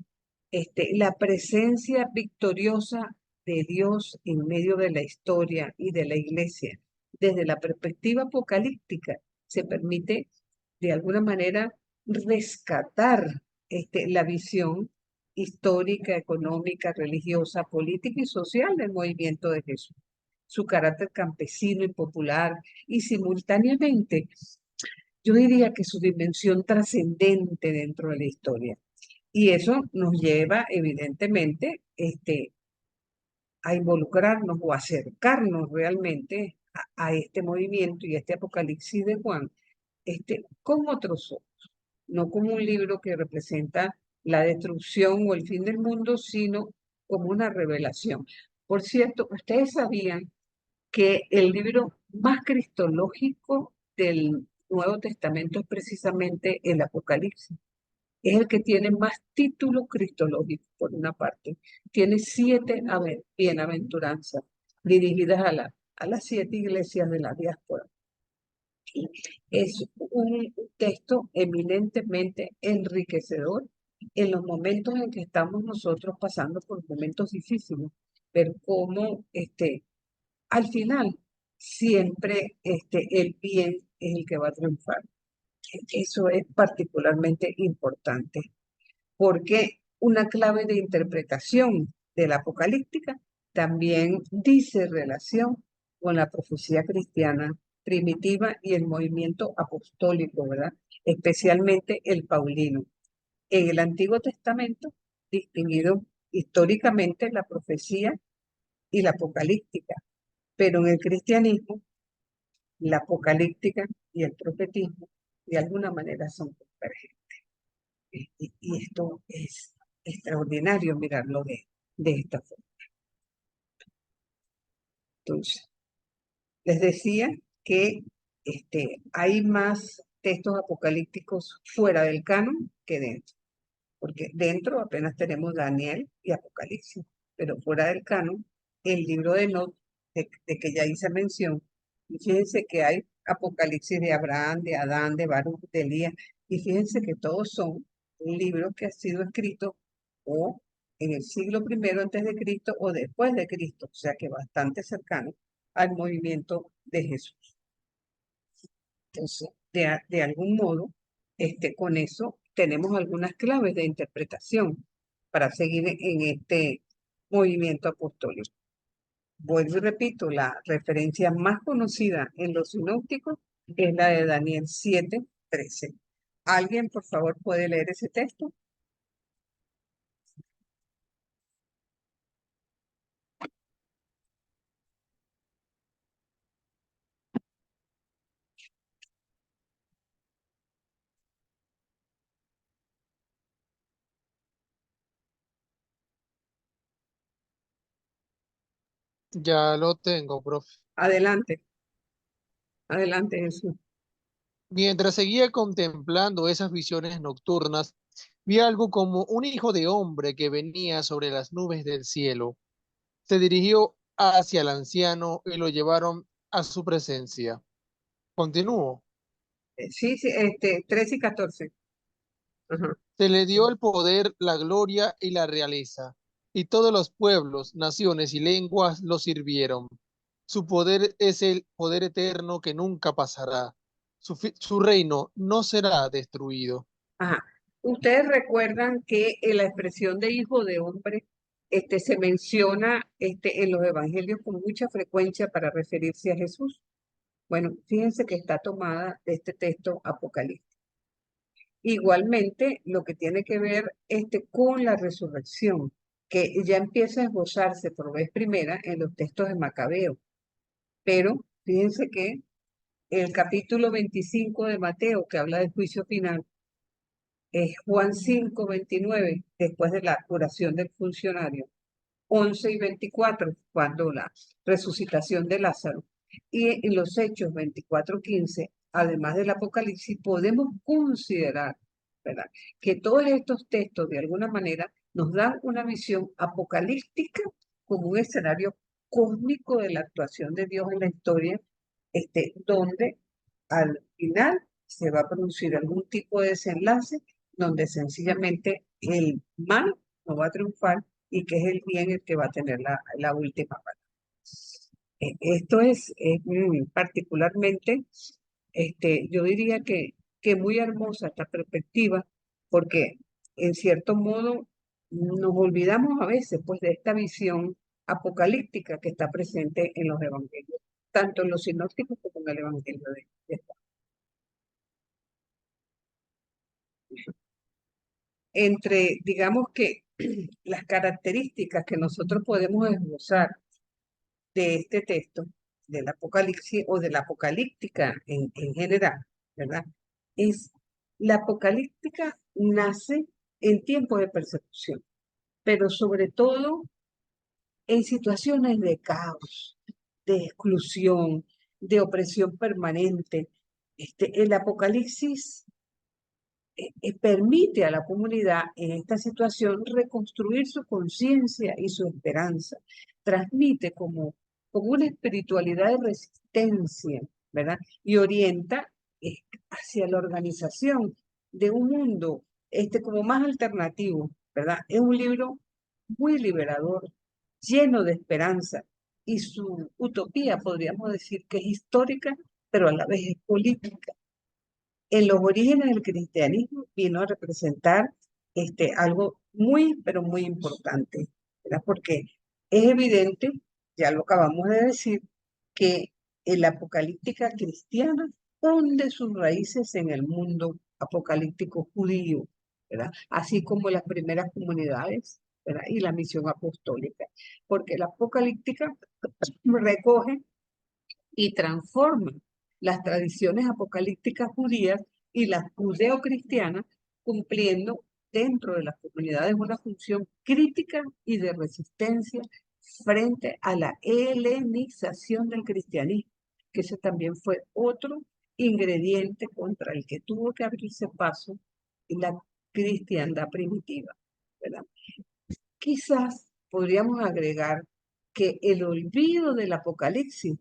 la presencia victoriosa de Dios en medio de la historia y de la iglesia, desde la perspectiva apocalíptica, se permite de alguna manera rescatar la visión histórica, económica, religiosa, política y social del movimiento de Jesús, su carácter campesino y popular, y simultáneamente, yo diría que su dimensión trascendente dentro de la historia. Y eso nos lleva, evidentemente, a involucrarnos o acercarnos realmente a este movimiento y a este Apocalipsis de Juan, con otros ojos, no como un libro que representa la destrucción o el fin del mundo, sino como una revelación. Por cierto, ustedes sabían que el libro más cristológico del Nuevo Testamento es precisamente el Apocalipsis. Es el que tiene más títulos cristológicos, por una parte. Tiene 7 bienaventuranzas dirigidas a las 7 iglesias de la diáspora. Es un texto eminentemente enriquecedor en los momentos en que estamos nosotros pasando por momentos difíciles, ver cómo al final siempre el bien es el que va a triunfar. Eso es particularmente importante, porque una clave de interpretación de la apocalíptica también dice relación con la profecía cristiana primitiva y el movimiento apostólico, ¿verdad? Especialmente el paulino. En el Antiguo Testamento distinguido históricamente la profecía y la apocalíptica, pero en el cristianismo la apocalíptica y el profetismo de alguna manera son convergentes. Y esto es extraordinario mirarlo de esta forma. Entonces, les decía que hay más textos apocalípticos fuera del canon que dentro, porque dentro apenas tenemos Daniel y Apocalipsis, pero fuera del canon, el libro de Enoch, de que ya hice mención, y fíjense que hay Apocalipsis de Abraham, de Adán, de Baruch, de Elías, y fíjense que todos son libros que han sido escritos o en el siglo primero antes de Cristo o después de Cristo, o sea que bastante cercano al movimiento de Jesús. Entonces, de algún modo, con eso tenemos algunas claves de interpretación para seguir en este movimiento apostólico. Vuelvo y repito, la referencia más conocida en los sinópticos es la de Daniel 7:13. ¿Alguien, por favor, puede leer ese texto? Ya lo tengo, profe. Adelante, adelante, Jesús. Mientras seguía contemplando esas visiones nocturnas, vi algo como un hijo de hombre que venía sobre las nubes del cielo. Se dirigió hacia el anciano y lo llevaron a su presencia. Continúo. Sí, sí, 13 y 14. Ajá. Se le dio el poder, la gloria y la realeza, y todos los pueblos, naciones y lenguas lo sirvieron. Su poder es el poder eterno que nunca pasará. Su reino no será destruido. Ajá. Ustedes recuerdan que en la expresión de hijo de hombre se menciona en los evangelios con mucha frecuencia para referirse a Jesús. Bueno, fíjense que está tomada de este texto apocalíptico. Igualmente, lo que tiene que ver con la resurrección, que ya empieza a esbozarse por vez primera en los textos de Macabeo. Pero fíjense que el capítulo 25 de Mateo, que habla del juicio final, es Juan 5:29, después de la curación del funcionario, 11:24, cuando la resucitación de Lázaro, y en los Hechos 24:15, además del Apocalipsis, podemos considerar, ¿verdad?, que todos estos textos de alguna manera nos dan una visión apocalíptica como un escenario cósmico de la actuación de Dios en la historia, donde al final se va a producir algún tipo de desenlace donde sencillamente el mal no va a triunfar y que es el bien el que va a tener la última palabra. Esto es particularmente, yo diría que muy hermosa esta perspectiva, porque en cierto modo nos olvidamos a veces pues de esta visión apocalíptica que está presente en los evangelios, tanto en los sinópticos como en el evangelio de Juan. Entre, digamos que las características que nosotros podemos esbozar de este texto, del Apocalipsis o de la apocalíptica en general, ¿verdad? Es la apocalíptica nace en tiempos de persecución, pero sobre todo en situaciones de caos, de exclusión, de opresión permanente. El Apocalipsis permite a la comunidad en esta situación reconstruir su conciencia y su esperanza. Transmite como una espiritualidad de resistencia, ¿verdad? Y orienta hacia la organización de un mundo como más alternativo, ¿verdad? Es un libro muy liberador, lleno de esperanza, y su utopía podríamos decir que es histórica, pero a la vez es política. En los orígenes del cristianismo vino a representar algo muy, pero muy importante, ¿verdad? Porque es evidente, ya lo acabamos de decir, que la apocalíptica cristiana hunde sus raíces en el mundo apocalíptico judío, ¿verdad? Así como las primeras comunidades, ¿verdad? Y la misión apostólica, porque la apocalíptica recoge y transforma las tradiciones apocalípticas judías y las judeocristianas, cumpliendo dentro de las comunidades una función crítica y de resistencia frente a la helenización del cristianismo, que ese también fue otro ingrediente contra el que tuvo que abrirse paso la cristiandad primitiva, ¿verdad? Quizás podríamos agregar que el olvido del Apocalipsis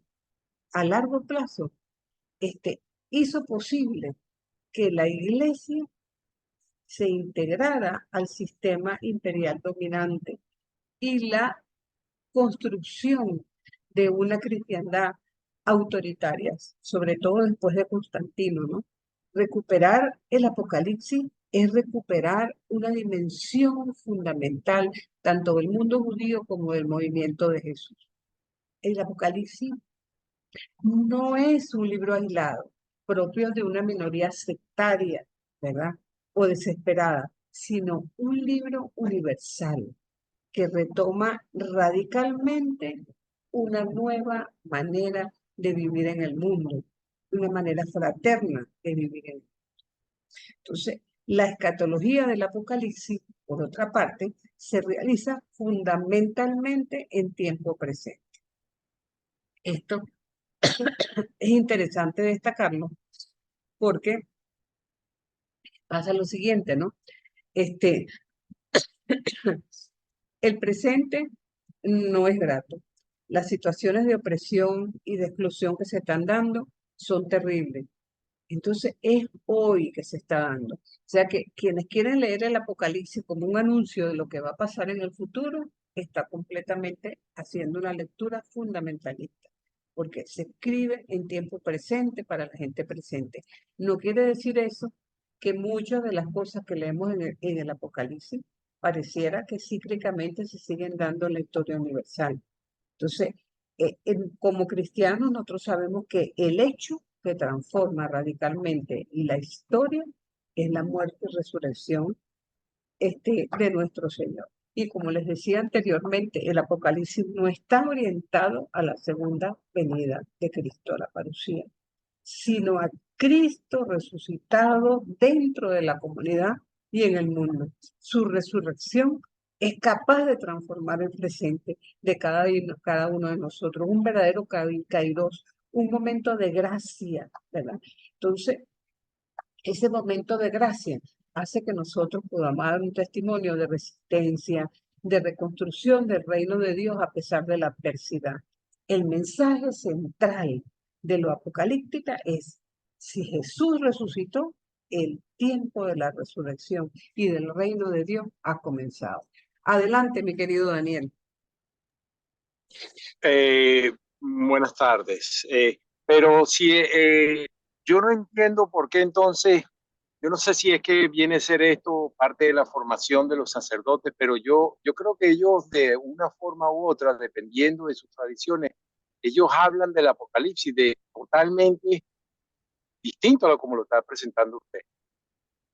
a largo plazo hizo posible que la iglesia se integrara al sistema imperial dominante y la construcción de una cristiandad autoritaria, sobre todo después de Constantino, ¿no? Recuperar el Apocalipsis es recuperar una dimensión fundamental tanto del mundo judío como del movimiento de Jesús. El Apocalipsis no es un libro aislado, propio de una minoría sectaria, ¿verdad? O desesperada, sino un libro universal que retoma radicalmente una nueva manera de vivir en el mundo, una manera fraterna de vivir en el mundo. Entonces, la escatología del Apocalipsis, por otra parte, se realiza fundamentalmente en tiempo presente. Esto es interesante destacarlo porque pasa lo siguiente, ¿no? El presente no es grato. Las situaciones de opresión y de exclusión que se están dando son terribles. Entonces es hoy que se está dando. O sea que quienes quieren leer el Apocalipsis como un anuncio de lo que va a pasar en el futuro, está completamente haciendo una lectura fundamentalista, porque se escribe en tiempo presente para la gente presente. No quiere decir eso que muchas de las cosas que leemos en el Apocalipsis pareciera que cíclicamente se siguen dando en la historia universal. Entonces, como cristianos nosotros sabemos que el hecho que transforma radicalmente la historia es la muerte y resurrección de nuestro Señor. Y como les decía anteriormente, el Apocalipsis no está orientado a la segunda venida de Cristo, a la parucía, sino a Cristo resucitado dentro de la comunidad y en el mundo. Su resurrección es capaz de transformar el presente de cada uno de nosotros, un verdadero kairos, un momento de gracia, ¿verdad? Entonces, ese momento de gracia hace que nosotros podamos dar un testimonio de resistencia, de reconstrucción del reino de Dios a pesar de la adversidad. El mensaje central de lo apocalíptica es, si Jesús resucitó, el tiempo de la resurrección y del reino de Dios ha comenzado. Adelante, mi querido Daniel. Buenas tardes. Pero si yo no entiendo por qué entonces, yo no sé si es que viene a ser esto parte de la formación de los sacerdotes, pero yo creo que ellos de una forma u otra, dependiendo de sus tradiciones, ellos hablan del Apocalipsis de totalmente distinto a lo como lo está presentando usted.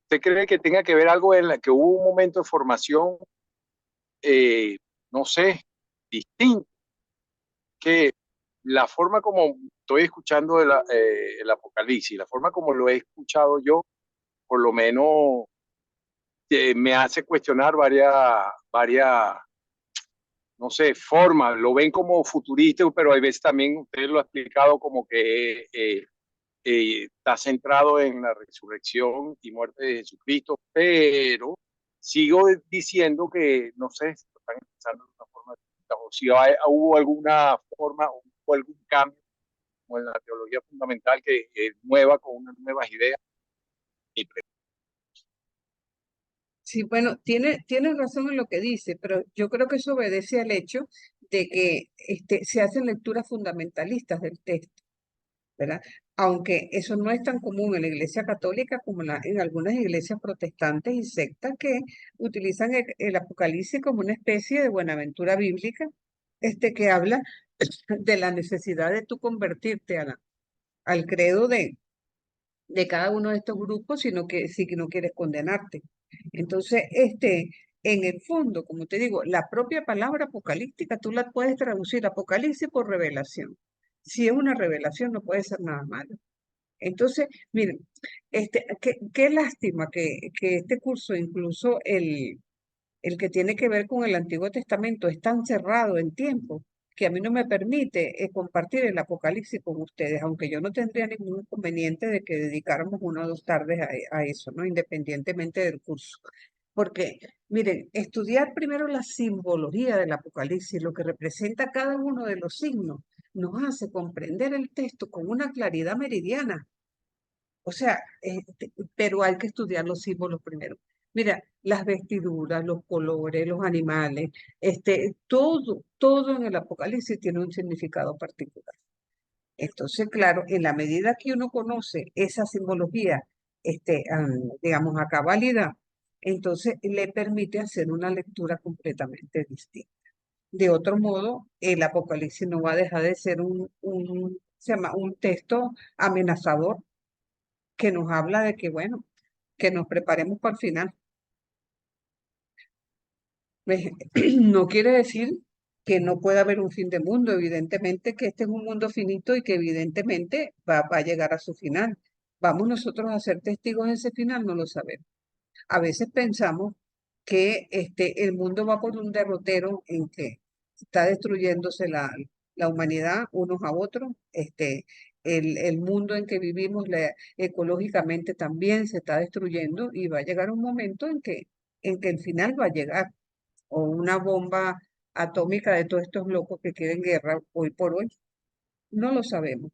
¿Usted cree que tenga que ver algo en la que hubo un momento de formación, no sé, distinto? Que la forma como estoy escuchando el Apocalipsis, la forma como lo he escuchado yo, por lo menos me hace cuestionar varias, no sé, formas. Lo ven como futurista, pero hay veces también usted lo ha explicado como que está centrado en la resurrección y muerte de Jesucristo, pero sigo diciendo que, no sé, si lo están empezando de una forma distinta, o si hubo alguna forma o algún cambio como en la teología fundamental que es nueva, con unas nuevas ideas. Sí, bueno, tiene razón en lo que dice, pero yo creo que eso obedece al hecho de que se hacen lecturas fundamentalistas del texto, ¿verdad? Aunque eso no es tan común en la Iglesia Católica como en algunas iglesias protestantes y sectas que utilizan el Apocalipsis como una especie de buenaventura bíblica, que habla de la necesidad de tú convertirte al credo de cada uno de estos grupos, sino que si no quieres condenarte. Entonces, en el fondo, como te digo, la propia palabra apocalíptica tú la puedes traducir apocalipsis por revelación. Si es una revelación, no puede ser nada malo. Entonces, miren, qué lástima que este curso, incluso el que tiene que ver con el Antiguo Testamento, es tan cerrado en tiempo que a mí no me permite compartir el Apocalipsis con ustedes, aunque yo no tendría ningún inconveniente de que dedicáramos 1 o 2 tardes a eso, ¿no? Independientemente del curso. Porque, miren, estudiar primero la simbología del Apocalipsis, lo que representa cada uno de los signos, nos hace comprender el texto con una claridad meridiana. O sea, pero hay que estudiar los símbolos primero. Mira, las vestiduras, los colores, los animales, todo en el Apocalipsis tiene un significado particular. Entonces, claro, en la medida que uno conoce esa simbología, digamos, a cabalidad, entonces le permite hacer una lectura completamente distinta. De otro modo, el Apocalipsis no va a dejar de ser se llama, un texto amenazador que nos habla de que, bueno, que nos preparemos para el final. ¿Ves? No quiere decir que no pueda haber un fin de mundo. Evidentemente que este es un mundo finito y que evidentemente va a llegar a su final. ¿Vamos nosotros a ser testigos de ese final? No lo sabemos. A veces pensamos que el mundo va por un derrotero en que está destruyéndose la humanidad unos a otros. El mundo en que vivimos ecológicamente también se está destruyendo y va a llegar un momento en que el final va a llegar. O una bomba atómica de todos estos locos que quieren guerra hoy por hoy. No lo sabemos.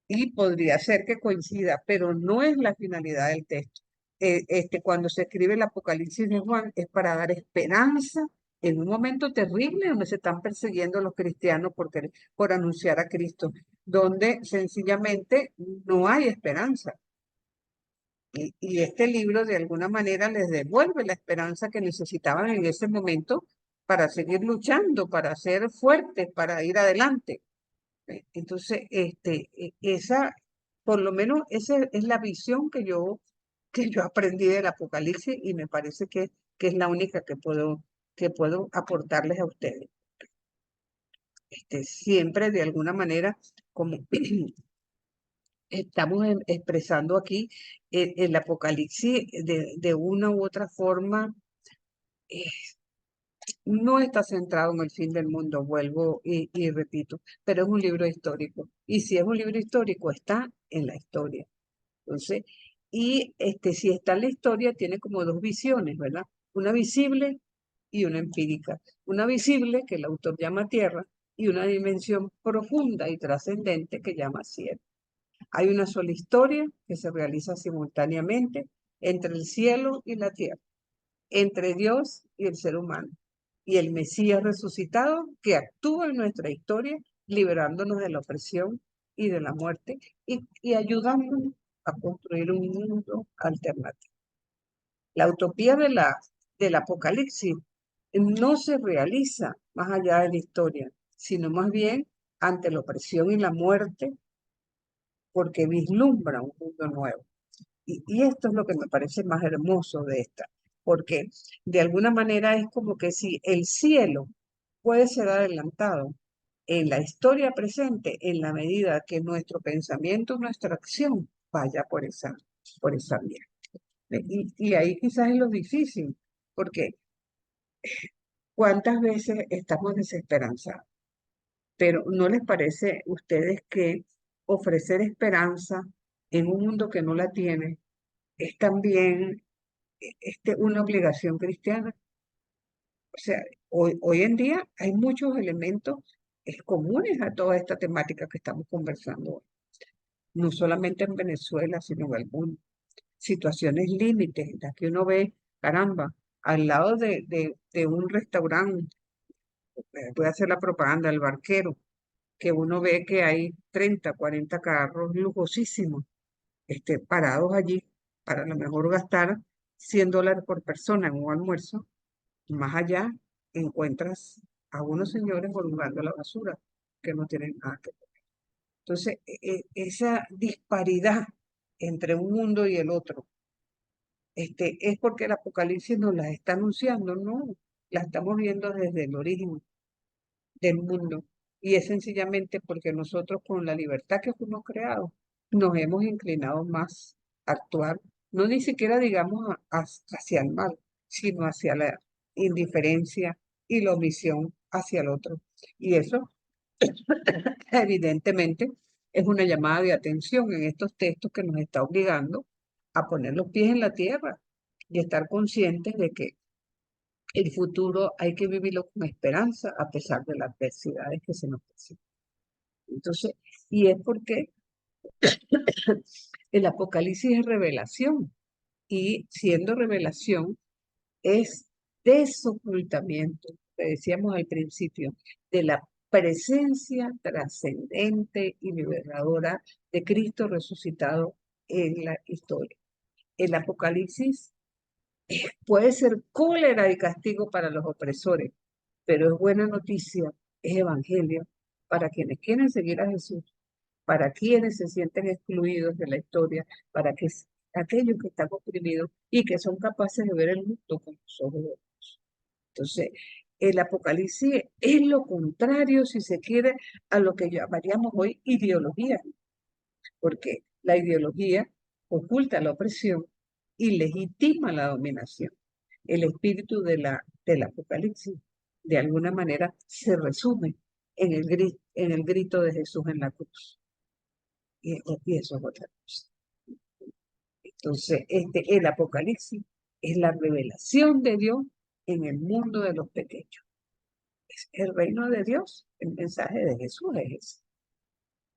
Y podría ser que coincida, pero no es la finalidad del texto. Cuando se escribe el Apocalipsis de Juan es para dar esperanza en un momento terrible donde se están persiguiendo a los cristianos por anunciar a Cristo, donde sencillamente no hay esperanza. Y este libro de alguna manera les devuelve la esperanza que necesitaban en ese momento para seguir luchando, para ser fuertes, para ir adelante. Entonces, por lo menos esa es la visión que yo aprendí del Apocalipsis y me parece que es la única que puedo aportarles a ustedes. Siempre de alguna manera, como estamos expresando aquí, el Apocalipsis de una u otra forma eh, no está centrado en el fin del mundo, vuelvo y repito, pero es un libro histórico. Y si es un libro histórico, está en la historia. Entonces, si está en la historia, tiene como dos visiones, ¿verdad? Una visible y una empírica. Una visible, que el autor llama tierra, y una dimensión profunda y trascendente que llama cielo. Hay una sola historia que se realiza simultáneamente entre el cielo y la tierra, entre Dios y el ser humano, y el Mesías resucitado que actúa en nuestra historia, liberándonos de la opresión y de la muerte y ayudándonos a construir un mundo alternativo. La utopía del Apocalipsis no se realiza más allá de la historia, sino más bien ante la opresión y la muerte, porque vislumbra un mundo nuevo. Y esto es lo que me parece más hermoso de esta, porque de alguna manera es como que si el cielo puede ser adelantado en la historia presente en la medida que nuestro pensamiento, nuestra acción vaya por esa vía. Y ahí quizás es lo difícil, porque ¿cuántas veces estamos desesperanzados? Pero ¿no les parece a ustedes que ofrecer esperanza en un mundo que no la tiene es también una obligación cristiana? O sea, hoy en día hay muchos elementos comunes a toda esta temática que estamos conversando hoy. No solamente en Venezuela, sino en el mundo. Situaciones límites, en las que uno ve, caramba, al lado de un restaurante, voy a hacer la propaganda, el Barquero, que uno ve que hay 30, 40 carros lujosísimos parados allí para a lo mejor gastar $100 por persona en un almuerzo. Más allá encuentras a unos señores volviendo la basura que no tienen nada que ver. Entonces, esa disparidad entre un mundo y el otro es porque el Apocalipsis nos las está anunciando, no, la estamos viendo desde el origen del mundo. Y es sencillamente porque nosotros con la libertad que fuimos creados, nos hemos inclinado más a actuar, no ni siquiera digamos hacia el mal, sino hacia la indiferencia y la omisión hacia el otro. Y eso evidentemente es una llamada de atención en estos textos que nos está obligando a poner los pies en la tierra y estar conscientes de que el futuro hay que vivirlo con esperanza a pesar de las adversidades que se nos presentan. Entonces, y es porque el Apocalipsis es revelación y siendo revelación es desocultamiento, que decíamos al principio, de la presencia trascendente y liberadora de Cristo resucitado en la historia. El Apocalipsis puede ser cólera y castigo para los opresores, pero es buena noticia, es evangelio para quienes quieren seguir a Jesús, para quienes se sienten excluidos de la historia, para que aquellos que están oprimidos y que son capaces de ver el mundo con los ojos de Dios. Entonces, el Apocalipsis es lo contrario, si se quiere, a lo que llamaríamos hoy ideología, porque la ideología oculta la opresión y legitima la dominación. El espíritu del Apocalipsis, de alguna manera, se resume en el grito de Jesús en la cruz. Y eso es otra cosa. Entonces, el Apocalipsis es la revelación de Dios en el mundo de los pequeños. Es el reino de Dios, el mensaje de Jesús es ese.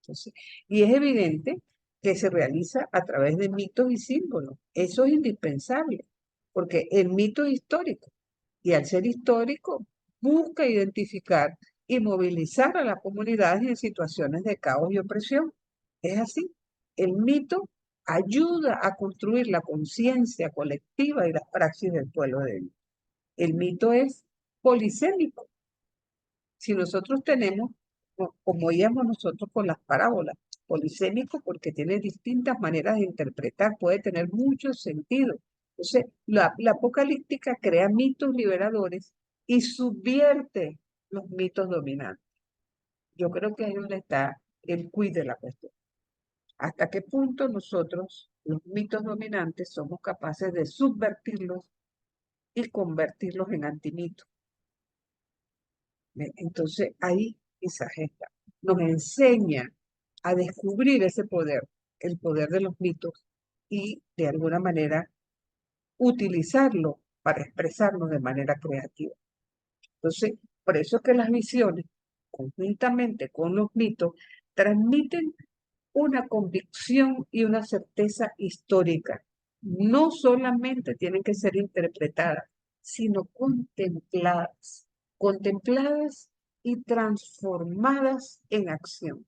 Entonces, y es evidente que se realiza a través de mitos y símbolos. Eso es indispensable, porque el mito es histórico, y al ser histórico, busca identificar y movilizar a las comunidades en situaciones de caos y opresión. Es así. El mito ayuda a construir la conciencia colectiva y las praxis del pueblo de Dios. El mito es polisémico. Si nosotros tenemos, como oíamos nosotros con las parábolas, polisémico porque tiene distintas maneras de interpretar, puede tener mucho sentido. Entonces, la apocalíptica crea mitos liberadores y subvierte los mitos dominantes. Yo creo que ahí es donde está el quid de la cuestión. ¿Hasta qué punto nosotros, los mitos dominantes, somos capaces de subvertirlos y convertirlos en antimitos? Entonces, ahí quizás está. Nos enseña a descubrir ese poder, el poder de los mitos, y de alguna manera utilizarlo para expresarnos de manera creativa. Entonces, por eso es que las visiones, conjuntamente con los mitos, transmiten una convicción y una certeza histórica. No solamente tienen que ser interpretadas, sino contempladas, contempladas y transformadas en acción.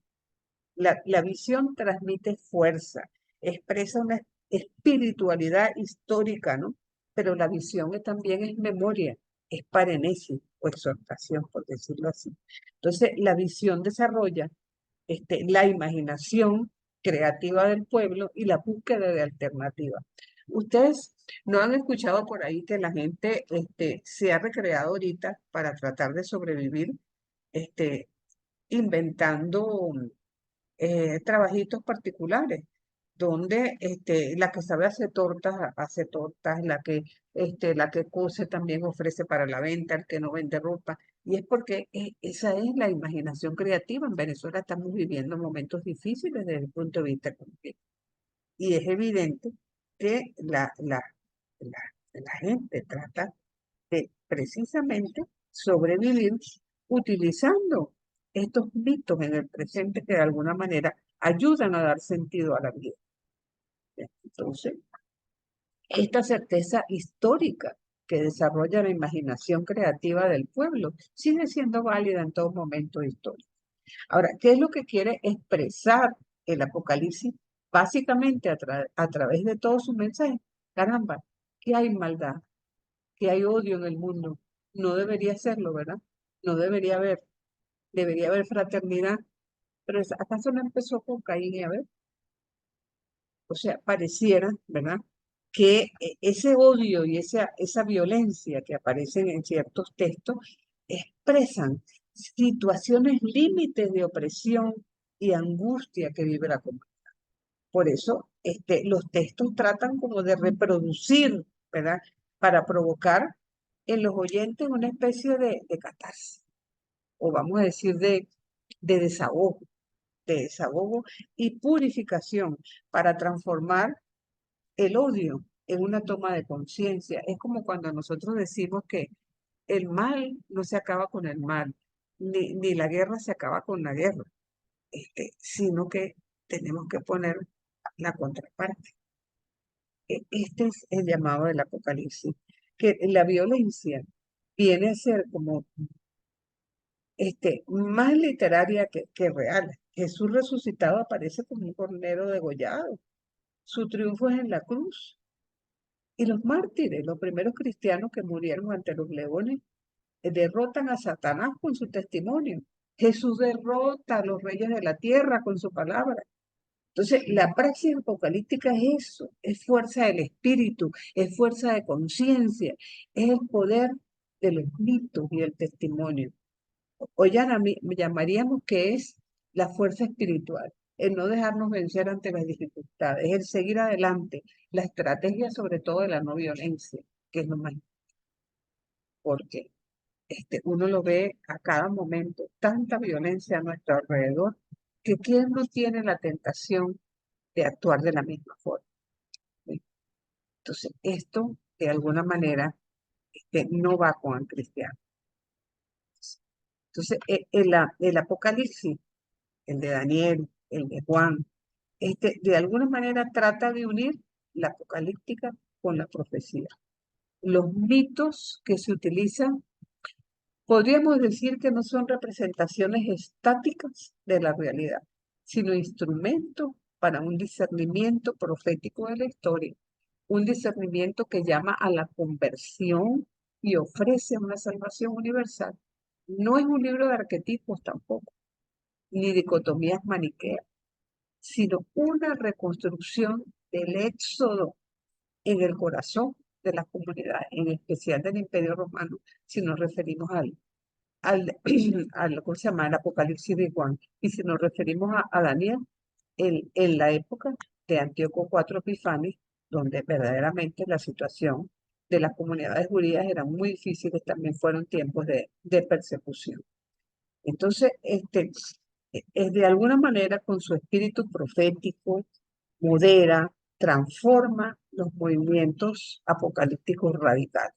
La visión transmite fuerza, expresa una espiritualidad histórica, ¿no? Pero la visión también es memoria, es parenesis o exhortación, por decirlo así. Entonces, la visión desarrolla la imaginación creativa del pueblo y la búsqueda de alternativas. Ustedes no han escuchado por ahí que la gente se ha recreado ahorita para tratar de sobrevivir, inventando trabajitos particulares, donde la que sabe hace tortas, la que cose también ofrece para la venta, el que no vende ropa, y es porque esa es la imaginación creativa. En Venezuela estamos viviendo momentos difíciles desde el punto de vista económico, y es evidente que la gente trata de precisamente sobrevivir utilizando estos mitos en el presente que de alguna manera ayudan a dar sentido a la vida. Entonces, esta certeza histórica que desarrolla la imaginación creativa del pueblo sigue siendo válida en todo momento histórico. Ahora, ¿qué es lo que quiere expresar el Apocalipsis? Básicamente a través de todos sus mensajes. Caramba, que hay maldad, que hay odio en el mundo. No debería serlo, ¿verdad? No debería haber. Debería haber fraternidad. Pero ¿acaso no empezó con Caín y Abel? O sea, pareciera, ¿verdad?, que ese odio y esa violencia que aparecen en ciertos textos expresan situaciones límites de opresión y angustia que vive la comunidad. Por eso los textos tratan como de reproducir, ¿verdad? Para provocar en los oyentes una especie de catarsis, o vamos a decir de desahogo, y purificación para transformar el odio en una toma de conciencia. Es como cuando nosotros decimos que el mal no se acaba con el mal, ni la guerra se acaba con la guerra, sino que tenemos que poner la contraparte. Este es el llamado del Apocalipsis, que la violencia viene a ser como más literaria que real. Jesús resucitado aparece como un cordero degollado. Su triunfo es en la cruz. Y los mártires, los primeros cristianos que murieron ante los leones, derrotan a Satanás con su testimonio. Jesús derrota a los reyes de la tierra con su palabra. Entonces, la praxis apocalíptica es eso, es fuerza del espíritu, es fuerza de conciencia, es el poder de los mitos y el testimonio. O ya llamaríamos que es la fuerza espiritual, el no dejarnos vencer ante las dificultades, el seguir adelante, la estrategia sobre todo de la no violencia, que es lo más importante, porque uno lo ve a cada momento, tanta violencia a nuestro alrededor, que quién no tiene la tentación de actuar de la misma forma. ¿Sí? Entonces, esto de alguna manera no va con el cristiano. Entonces, el Apocalipsis, el de Daniel, el de Juan, de alguna manera trata de unir la apocalíptica con la profecía. Los mitos que se utilizan, podríamos decir que no son representaciones estáticas de la realidad, sino instrumentos para un discernimiento profético de la historia, un discernimiento que llama a la conversión y ofrece una salvación universal. No es un libro de arquetipos tampoco, ni dicotomías maniqueas, sino una reconstrucción del éxodo en el corazón de las comunidades, en especial del Imperio Romano, si nos referimos ¿cómo se llama? El Apocalipsis de Juan, y si nos referimos a Daniel, en la época de Antíoco IV Epifanes, donde verdaderamente la situación de las comunidades judías era muy difícil, también fueron tiempos de persecución. Entonces, es de alguna manera con su espíritu profético, modera, transforma los movimientos apocalípticos radicales,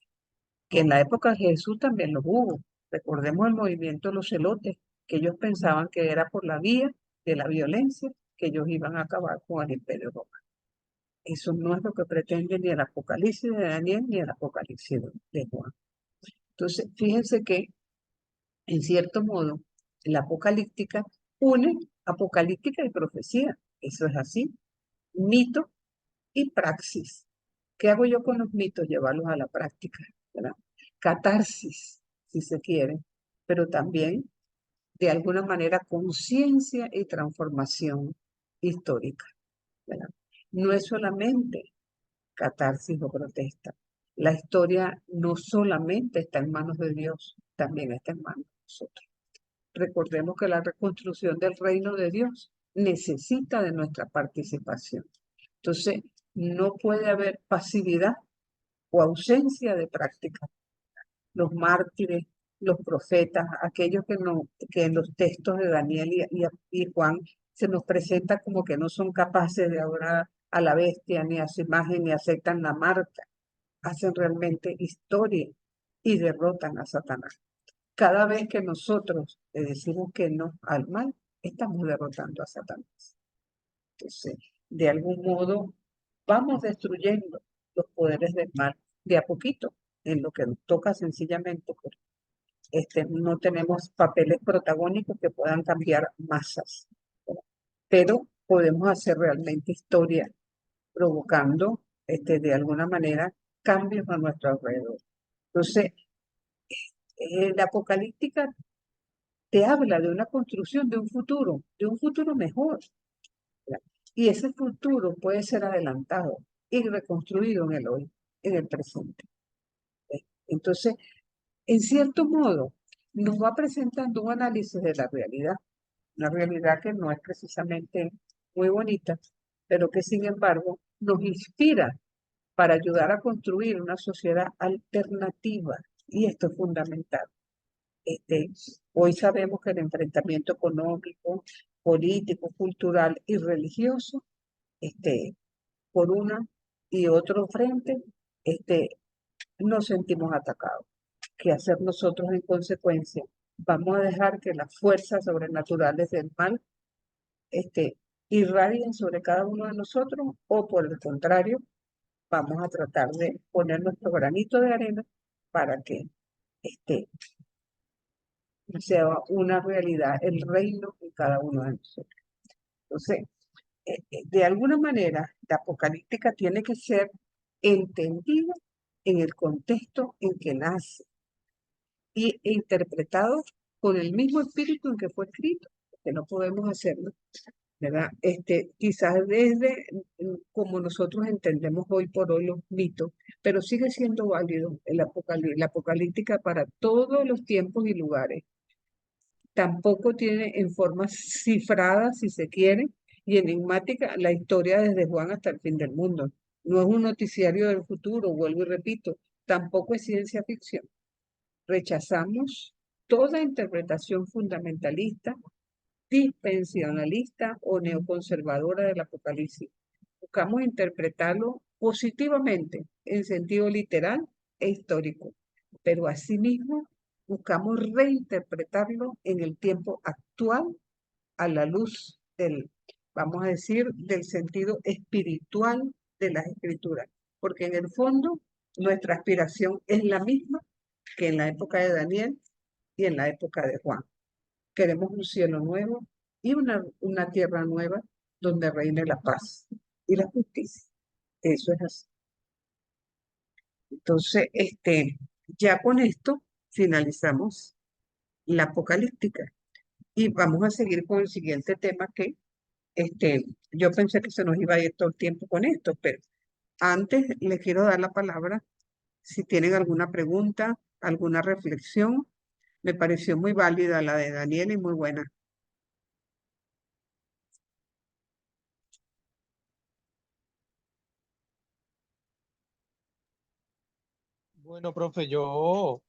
que en la época de Jesús también los hubo. Recordemos el movimiento de los celotes, que ellos pensaban que era por la vía de la violencia que ellos iban a acabar con el Imperio Romano. Eso no es lo que pretende ni el Apocalipsis de Daniel ni el Apocalipsis de Juan. Entonces, fíjense que, en cierto modo, la apocalíptica une apocalíptica y profecía. Eso es así. Mito y praxis. ¿Qué hago yo con los mitos? Llevarlos a la práctica, ¿verdad? Catarsis, si se quiere, pero también, de alguna manera, conciencia y transformación histórica, ¿verdad? No es solamente catarsis o protesta. La historia no solamente está en manos de Dios, también está en manos de nosotros. Recordemos que la reconstrucción del reino de Dios necesita de nuestra participación. Entonces, no puede haber pasividad o ausencia de práctica. Los mártires, los profetas, aquellos que en los textos de Daniel y Juan se nos presenta como que no son capaces de adorar a la bestia ni a su imagen ni aceptan la marca, hacen realmente historia y derrotan a Satanás. Cada vez que nosotros le decimos que no al mal, estamos derrotando a Satanás. Entonces, de algún modo, vamos destruyendo los poderes del mal de a poquito, en lo que nos toca sencillamente, porque no tenemos papeles protagónicos que puedan cambiar masas, ¿verdad? Pero podemos hacer realmente historia, provocando de alguna manera cambios a nuestro alrededor. Entonces, la apocalíptica te habla de una construcción de un futuro mejor, ¿verdad? Y ese futuro puede ser adelantado, y reconstruido en el hoy, en el presente. Entonces, en cierto modo, nos va presentando un análisis de la realidad, una realidad que no es precisamente muy bonita, pero que sin embargo nos inspira para ayudar a construir una sociedad alternativa, y esto es fundamental. Hoy sabemos que el enfrentamiento económico, político, cultural y religioso, por una y otro frente, nos sentimos atacados. ¿Qué hacer nosotros en consecuencia? ¿Vamos a dejar que las fuerzas sobrenaturales del mal irradien sobre cada uno de nosotros, o por el contrario, vamos a tratar de poner nuestro granito de arena para que sea una realidad el reino en cada uno de nosotros? Entonces, de alguna manera, la apocalíptica tiene que ser entendida en el contexto en que nace e interpretado con el mismo espíritu en que fue escrito, que no podemos hacerlo, ¿verdad? Quizás desde como nosotros entendemos hoy por hoy los mitos, pero sigue siendo válido la apocalíptica para todos los tiempos y lugares. Tampoco tiene en forma cifrada, si se quiere, y enigmática la historia desde Juan hasta el fin del mundo. No es un noticiario del futuro, vuelvo y repito, tampoco es ciencia ficción. Rechazamos toda interpretación fundamentalista, dispensacionalista o neoconservadora del Apocalipsis. Buscamos interpretarlo positivamente en sentido literal e histórico, pero asimismo buscamos reinterpretarlo en el tiempo actual a la luz del, vamos a decir, del sentido espiritual de las escrituras, porque en el fondo nuestra aspiración es la misma que en la época de Daniel y en la época de Juan. Queremos un cielo nuevo y una tierra nueva donde reine la paz y la justicia. Eso es así. Entonces, ya con esto finalizamos la apocalíptica y vamos a seguir con el siguiente tema que yo pensé que se nos iba a ir todo el tiempo con esto, pero antes les quiero dar la palabra si tienen alguna pregunta, alguna reflexión. Me pareció muy válida la de Daniel y muy buena. Bueno, profe, yo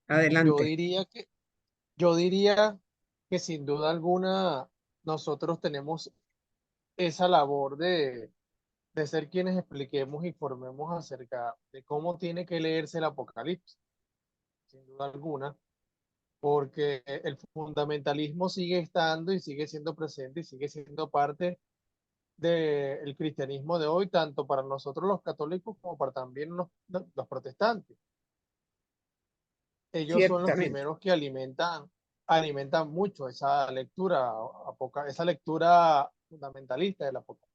Adelante. diría yo diría que sin duda alguna nosotros tenemos esa labor de ser quienes expliquemos y informemos acerca de cómo tiene que leerse el Apocalipsis, sin duda alguna, porque el fundamentalismo sigue estando y sigue siendo presente y sigue siendo parte del cristianismo de hoy, tanto para nosotros los católicos como para también los protestantes. Ellos son los Ciertamente. primeros que alimentan mucho esa lectura fundamentalista del Apocalipsis.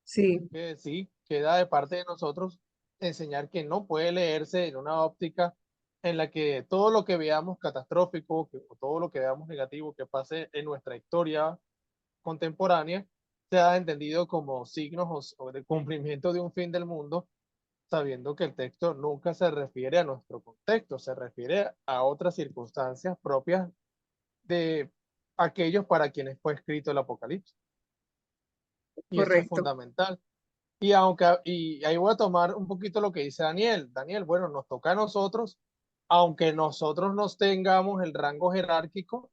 Sí, Que sí, queda de parte de nosotros enseñar que no puede leerse en una óptica en la que todo lo que veamos catastrófico o todo lo que veamos negativo que pase en nuestra historia contemporánea sea entendido como signos o de cumplimiento de un fin del mundo, sabiendo que el texto nunca se refiere a nuestro contexto, se refiere a otras circunstancias propias de aquellos para quienes fue escrito el Apocalipsis. Y eso es correcto. fundamental. Y ahí voy a tomar un poquito lo que dice Daniel. Daniel, bueno, nos toca a nosotros, aunque nosotros nos tengamos el rango jerárquico,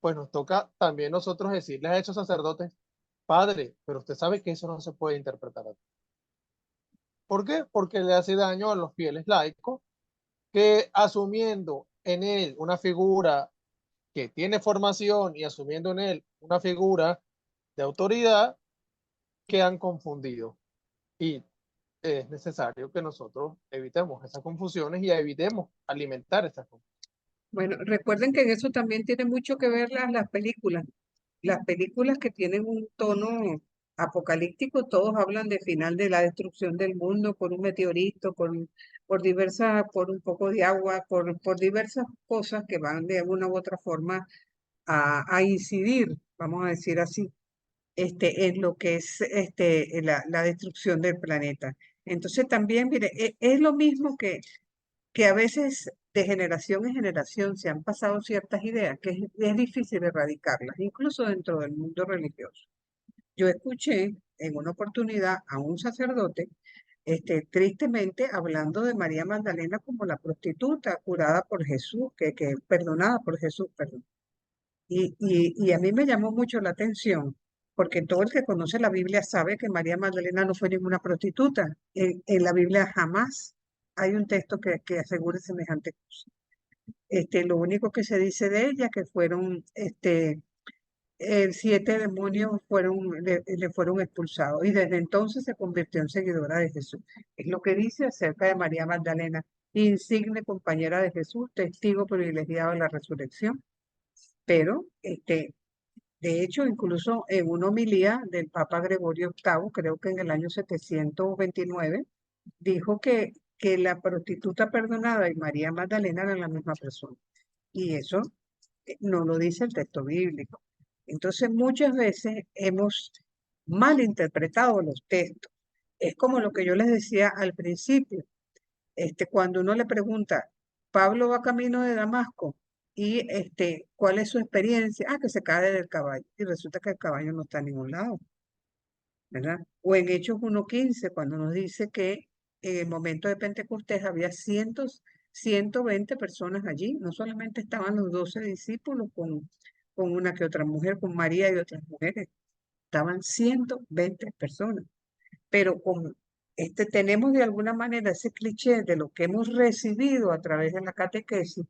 pues nos toca también nosotros decirles a esos sacerdotes, padre, pero usted sabe que eso no se puede interpretar así. ¿Por qué? Porque le hace daño a los fieles laicos que asumiendo en él una figura que tiene formación y asumiendo en él una figura de autoridad, quedan confundidos. Y es necesario que nosotros evitemos esas confusiones y evitemos alimentar esas confusiones. Bueno, recuerden que en eso también tiene mucho que ver las películas. Las películas que tienen un tono apocalíptico, todos hablan de final de la destrucción del mundo por un meteorito, por un poco de agua, por diversas cosas que van de alguna u otra forma a incidir, vamos a decir así, en lo que es la destrucción del planeta. Entonces también, mire, es lo mismo que a veces de generación en generación se han pasado ciertas ideas que es difícil erradicarlas, incluso dentro del mundo religioso. Yo escuché en una oportunidad a un sacerdote, tristemente hablando de María Magdalena como la prostituta curada por Jesús, que perdonada por Jesús, perdón. Y a mí me llamó mucho la atención, porque todo el que conoce la Biblia sabe que María Magdalena no fue ninguna prostituta. En la Biblia jamás hay un texto que asegure semejante cosa. Lo único que se dice de ella que fueron 7 demonios le fueron expulsados y desde entonces se convirtió en seguidora de Jesús. Es lo que dice acerca de María Magdalena, insigne compañera de Jesús, testigo privilegiado de la resurrección. Pero, de hecho, incluso en una homilía del Papa Gregorio VIII, creo que en el año 729, dijo que la prostituta perdonada y María Magdalena eran la misma persona. Y eso no lo dice el texto bíblico. Entonces, muchas veces hemos malinterpretado los textos. Es como lo que yo les decía al principio. Cuando uno le pregunta, Pablo va camino de Damasco y ¿cuál es su experiencia? Ah, que se cae del caballo y resulta que el caballo no está en ningún lado, ¿verdad? O en Hechos 1:15, cuando nos dice que en el momento de Pentecostés había 120 personas allí, no solamente estaban los 12 discípulos con una que otra mujer, con María y otras mujeres, estaban 120 personas. Pero como tenemos de alguna manera ese cliché de lo que hemos recibido a través de la catequesis,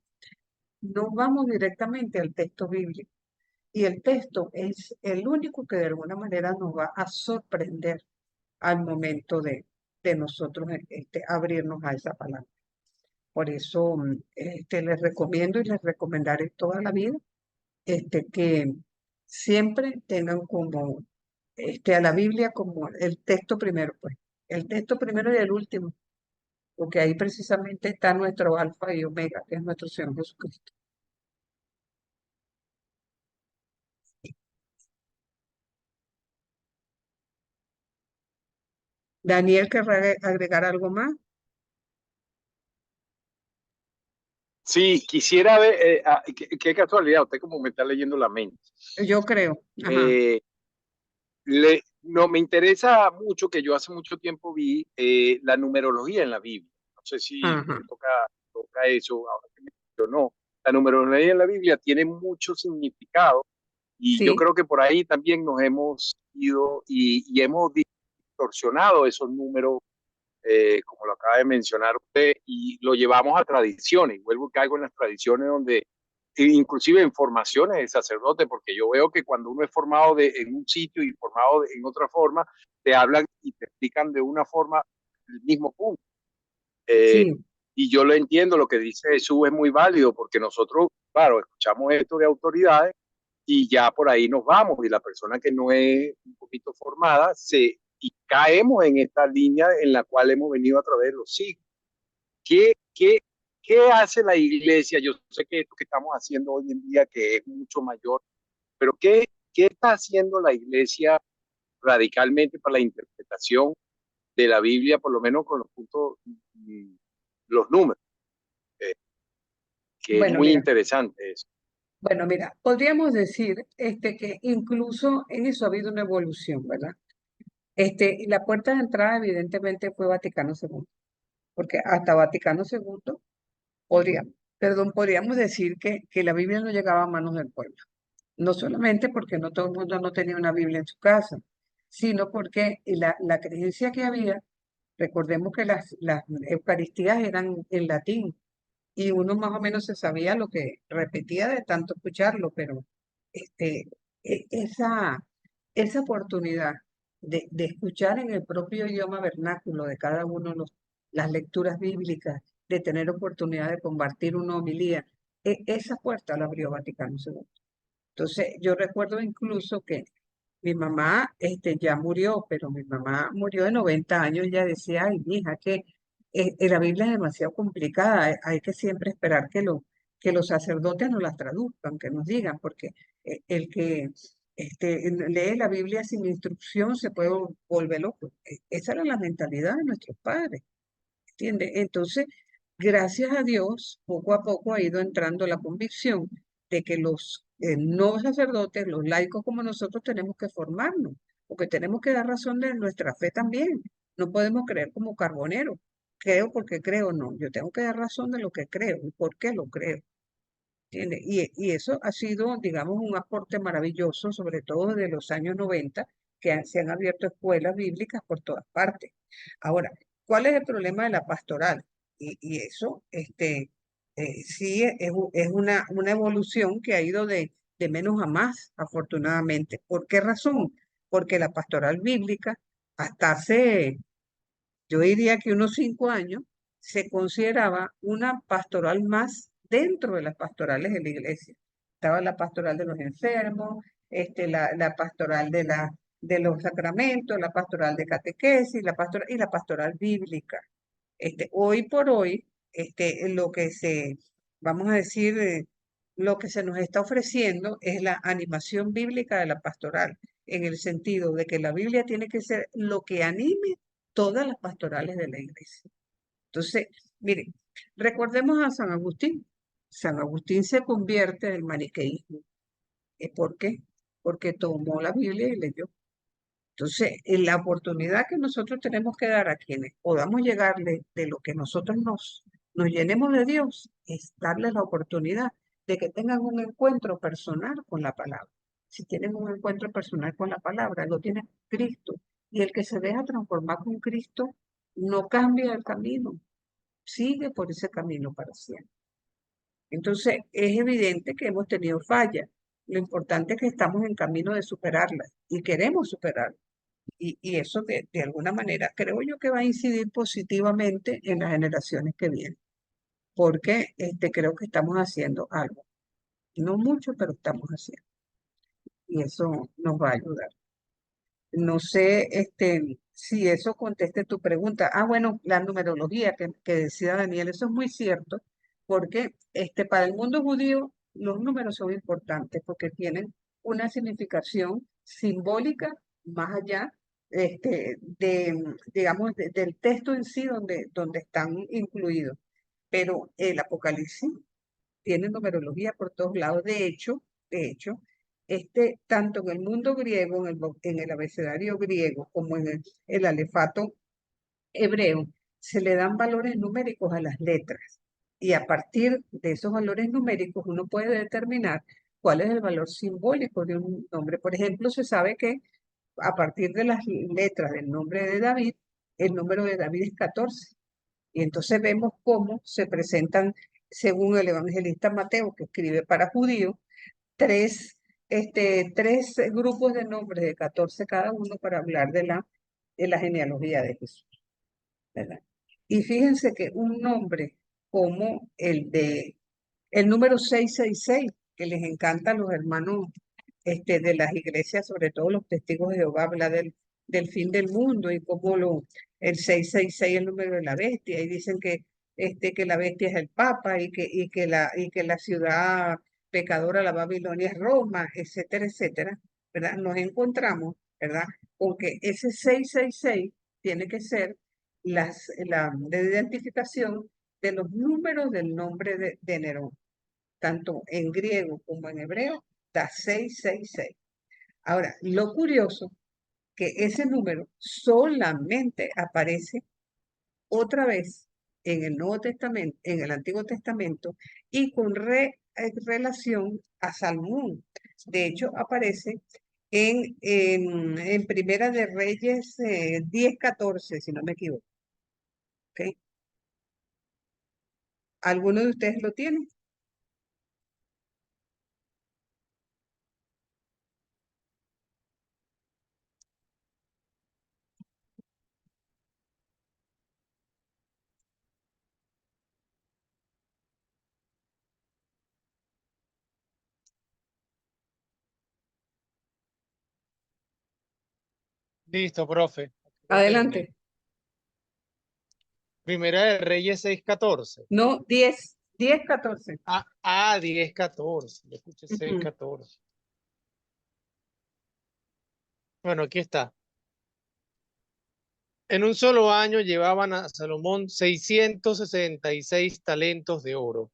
no vamos directamente al texto bíblico. Y el texto es el único que de alguna manera nos va a sorprender al momento de nosotros abrirnos a esa palabra. Por eso les recomiendo y les recomendaré toda la vida que siempre tengan como a la Biblia como el texto primero, pues, el texto primero y el último, porque ahí precisamente está nuestro alfa y omega, que es nuestro Señor Jesucristo. Daniel, ¿querrá agregar algo más? Sí, quisiera ver, qué casualidad, usted como me está leyendo la mente. Yo creo. Ajá. No, me interesa mucho que yo hace mucho tiempo vi la numerología en la Biblia. No sé si Ajá. toca eso, ahora que me mencionó. La numerología en la Biblia tiene mucho significado y yo Sí, creo que por ahí también nos hemos ido y hemos distorsionado esos números, como lo acaba de mencionar usted, y lo llevamos a tradiciones. Y vuelvo y caigo en las tradiciones donde inclusive en formaciones de sacerdote, porque yo veo que cuando uno es formado en un sitio y formado en otra forma, te hablan y te explican de una forma el mismo punto. sí. Y yo lo entiendo, lo que dice Jesús es muy válido, porque nosotros, claro, escuchamos esto de autoridades y ya por ahí nos vamos, y la persona que no es un poquito formada, y caemos en esta línea en la cual hemos venido a través de los siglos. ¿Qué hace la iglesia? Yo sé que esto que estamos haciendo hoy en día, que es mucho mayor, pero ¿qué está haciendo la iglesia radicalmente para la interpretación de la Biblia, por lo menos con los puntos, los números? Que es Bueno, muy mira. interesante eso. Bueno, mira, podríamos decir que incluso en eso ha habido una evolución, ¿verdad? Y la puerta de entrada evidentemente fue Vaticano II, porque hasta Vaticano II podríamos decir que la Biblia no llegaba a manos del pueblo. No solamente porque no todo el mundo no tenía una Biblia en su casa, sino porque la creencia que había, recordemos que las Eucaristías eran en latín, y uno más o menos se sabía lo que repetía de tanto escucharlo, pero este, esa oportunidad de escuchar en el propio idioma vernáculo de cada uno las lecturas bíblicas, de tener oportunidad de compartir una homilía, esa puerta la abrió Vaticano II. Entonces, yo recuerdo incluso que mi mamá ya murió, pero mi mamá murió de 90 años. Ella decía, ay, mija, que la Biblia es demasiado complicada. Hay que siempre esperar que los sacerdotes nos las traduzcan, que nos digan, porque el que lee la Biblia sin instrucción, se puede volver loco. Esa era la mentalidad de nuestros padres, ¿entiendes? Entonces, gracias a Dios, poco a poco ha ido entrando la convicción de que los no sacerdotes, los laicos como nosotros, tenemos que formarnos, porque tenemos que dar razón de nuestra fe también. No podemos creer como carboneros. Creo porque creo, no. Yo tengo que dar razón de lo que creo y por qué lo creo. ¿Entiendes? Y eso ha sido, digamos, un aporte maravilloso, sobre todo desde los años 90, que se han abierto escuelas bíblicas por todas partes. Ahora, ¿cuál es el problema de la pastoral? Y eso, sí, es una evolución que ha ido de menos a más, afortunadamente. ¿Por qué razón? Porque la pastoral bíblica, hasta hace, yo diría que unos 5 años, se consideraba una pastoral más dentro de las pastorales de la iglesia. Estaba la pastoral de los enfermos, la pastoral de los sacramentos, la pastoral de catequesis, y la pastoral bíblica. Hoy por hoy, lo que vamos a decir, lo que se nos está ofreciendo es la animación bíblica de la pastoral, en el sentido de que la Biblia tiene que ser lo que anime todas las pastorales de la iglesia. Entonces, miren, recordemos a San Agustín. San Agustín se convierte en el maniqueísmo. ¿Por qué? Porque tomó la Biblia y leyó. Entonces, en la oportunidad que nosotros tenemos que dar a quienes podamos llegarle de lo que nosotros nos llenemos de Dios, es darles la oportunidad de que tengan un encuentro personal con la palabra. Si tienen un encuentro personal con la palabra, lo tiene Cristo. Y el que se deja transformar con Cristo no cambia el camino, sigue por ese camino para siempre. Entonces, es evidente que hemos tenido fallas. Lo importante es que estamos en camino de superarlas y queremos superarlas. Y eso de alguna manera creo yo que va a incidir positivamente en las generaciones que vienen, porque creo que estamos haciendo algo. No mucho, pero estamos haciendo. Y eso nos va a ayudar. No sé si eso conteste tu pregunta. Ah, bueno, la numerología que decía Daniel, eso es muy cierto, porque para el mundo judío los números son importantes porque tienen una significación simbólica más allá digamos, del texto en sí donde están incluidos. Pero el Apocalipsis tiene numerología por todos lados. De hecho, tanto en el mundo griego, en el abecedario griego, como en el alefato hebreo, se le dan valores numéricos a las letras. Y a partir de esos valores numéricos uno puede determinar cuál es el valor simbólico de un nombre. Por ejemplo, se sabe que a partir de las letras del nombre de David, el número de David es 14. Y entonces vemos cómo se presentan, según el evangelista Mateo, que escribe para judíos, tres grupos de nombres de 14 cada uno para hablar de la genealogía de Jesús, ¿verdad? Y fíjense que un nombre como el número 666, que les encanta a los hermanos de las iglesias, sobre todo los testigos de Jehová, habla del fin del mundo y cómo el 666 es el número de la bestia, y dicen que la bestia es el Papa y que la ciudad pecadora, la Babilonia, es Roma, etcétera, etcétera, ¿verdad? Nos encontramos, ¿verdad? Con que ese 666 tiene que ser la identificación de los números del nombre de Nerón, tanto en griego como en hebreo, da 666. Ahora, lo curioso, que ese número solamente aparece otra vez en el Nuevo Testamento, en el Antiguo Testamento, y con relación a Salmón. De hecho, aparece en Primera de Reyes 10:14, si no me equivoco. ¿Ok? ¿Alguno de ustedes lo tiene? Listo, profe. Lo Adelante. terminé. Primera de Reyes 6:14. No, 10:14. 10:14. Yo escuché Ujú. 6:14. Bueno, aquí está. En un solo año llevaban a Salomón 666 talentos de oro,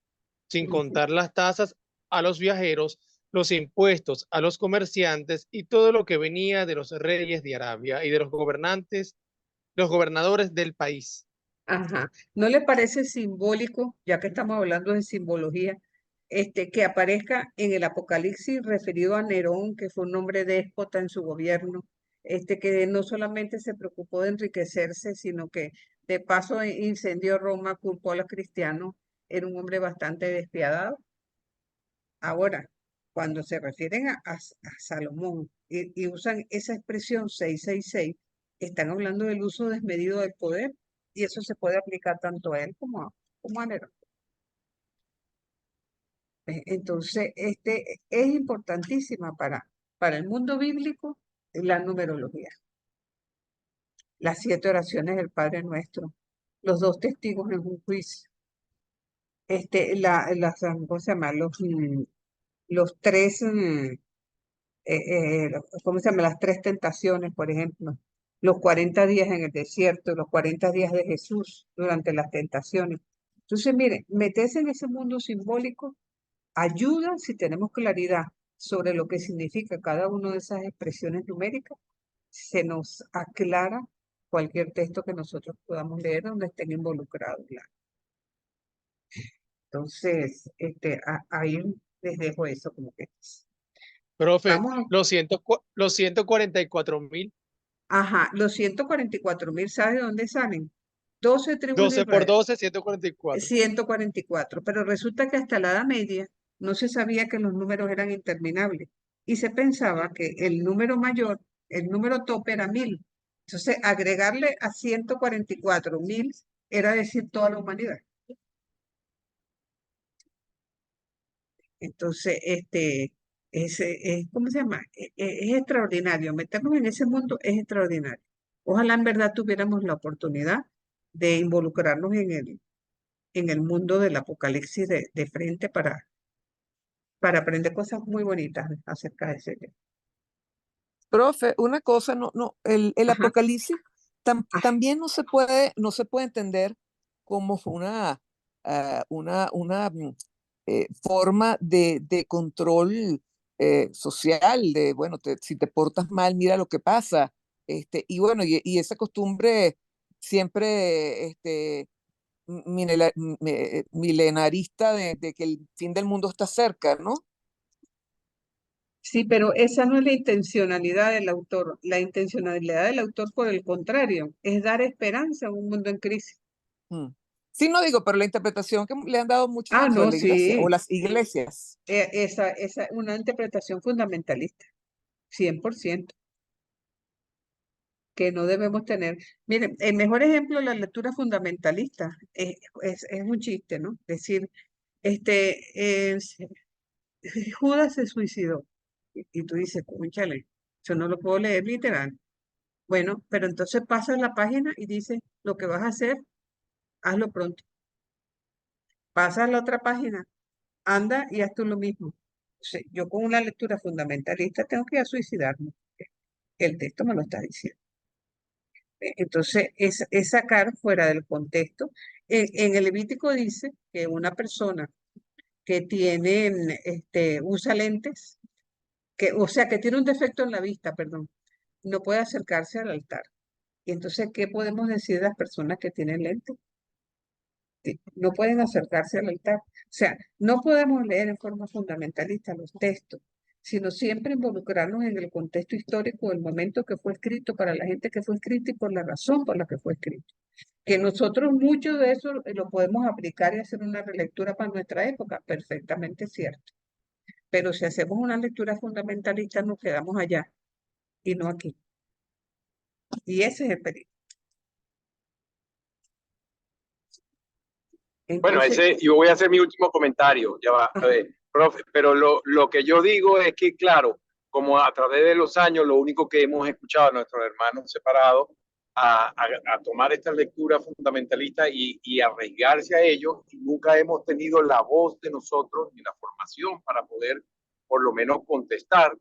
sin Ujú. contar las tasas a los viajeros, los impuestos a los comerciantes y todo lo que venía de los reyes de Arabia y de los gobernantes, los gobernadores del país. Ajá. ¿No le parece simbólico, ya que estamos hablando de simbología, que aparezca en el Apocalipsis referido a Nerón, que fue un hombre déspota en su gobierno, que no solamente se preocupó de enriquecerse, sino que de paso incendió Roma, culpó a los cristianos, era un hombre bastante despiadado? Ahora, cuando se refieren a Salomón y usan esa expresión 666, están hablando del uso desmedido del poder y eso se puede aplicar tanto a él como a Nerón. Entonces, es importantísima para el mundo bíblico la numerología, las 7 oraciones del Padre Nuestro, los 2 testigos en un juicio, ¿cómo se llama? Los tres, ¿cómo se llama? Las 3 tentaciones, por ejemplo, los 40 días en el desierto, los 40 días de Jesús durante las tentaciones. Entonces, mire, meterse en ese mundo simbólico ayuda si tenemos claridad sobre lo que significa cada una de esas expresiones numéricas, se nos aclara cualquier texto que nosotros podamos leer donde estén involucrados. Entonces, ahí les dejo eso como que Profe, vamos a los 144.000, Ajá, los 144.000, ¿sabes de dónde salen? 12 tribus de 12 por Israel, 12, 144. 144, pero resulta que hasta la Edad Media no se sabía que los números eran interminables y se pensaba que el número mayor, el número tope era 1000. Entonces, agregarle a 144.000 era decir toda la humanidad. Entonces, ¿cómo se llama? Es extraordinario. Meternos en ese mundo es extraordinario. Ojalá en verdad tuviéramos la oportunidad de involucrarnos en el mundo del apocalipsis de frente para aprender cosas muy bonitas acerca de ese tema. Profe, una cosa, el Ajá, Apocalipsis ajá. también no se puede entender como una forma de control social, de, bueno, si te portas mal, mira lo que pasa. Y bueno, y esa costumbre siempre milenarista de que el fin del mundo está cerca, ¿no? Sí, pero esa no es la intencionalidad del autor. La intencionalidad del autor, por el contrario, es dar esperanza a un mundo en crisis. Mm. Sí, no digo, pero la interpretación que le han dado muchos Ah, dentro de no, la iglesia o sí. las iglesias. Esa es una interpretación fundamentalista, 100%, que no debemos tener. Miren, el mejor ejemplo de la lectura fundamentalista es un chiste, ¿no? Decir, Judas se suicidó. Y tú dices, cónchale, yo no lo puedo leer literal. Bueno, pero entonces pasas la página y dices, lo que vas a hacer, hazlo pronto. Pasas la otra página, anda y haz tú lo mismo. Yo con una lectura fundamentalista tengo que ir a suicidarme. El texto me lo está diciendo. Entonces, es sacar fuera del contexto. En el Levítico dice que una persona que tiene, usa lentes, o sea, que tiene un defecto en la vista, perdón, no puede acercarse al altar. Y entonces, ¿qué podemos decir de las personas que tienen lentes? No pueden acercarse al altar. O sea, no podemos leer en forma fundamentalista los textos, sino siempre involucrarnos en el contexto histórico del momento que fue escrito, para la gente que fue escrito y por la razón por la que fue escrito. Que nosotros mucho de eso lo podemos aplicar y hacer una relectura para nuestra época, perfectamente cierto. Pero si hacemos una lectura fundamentalista, nos quedamos allá y no aquí. Y ese es el peligro. Bueno, Entonces, yo voy a hacer mi último comentario, ya va, a ajá, ver, profe, pero lo que yo digo es que, claro, como a través de los años, lo único que hemos escuchado a nuestros hermanos separados a tomar esta lectura fundamentalista y arriesgarse a ello, y nunca hemos tenido la voz de nosotros ni la formación para poder, por lo menos, contestar.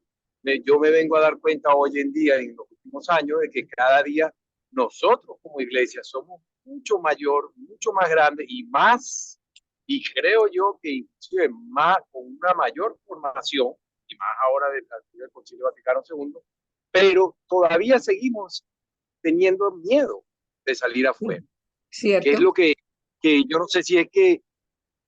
yo me vengo a dar cuenta hoy en día, en los últimos años, de que cada día nosotros como iglesia somos mucho mayor, mucho más grande y creo yo que inclusive más, con una mayor formación, y más ahora del Concilio Vaticano II, pero todavía seguimos teniendo miedo de salir afuera, que es ¿Cierto? lo que yo no sé si es que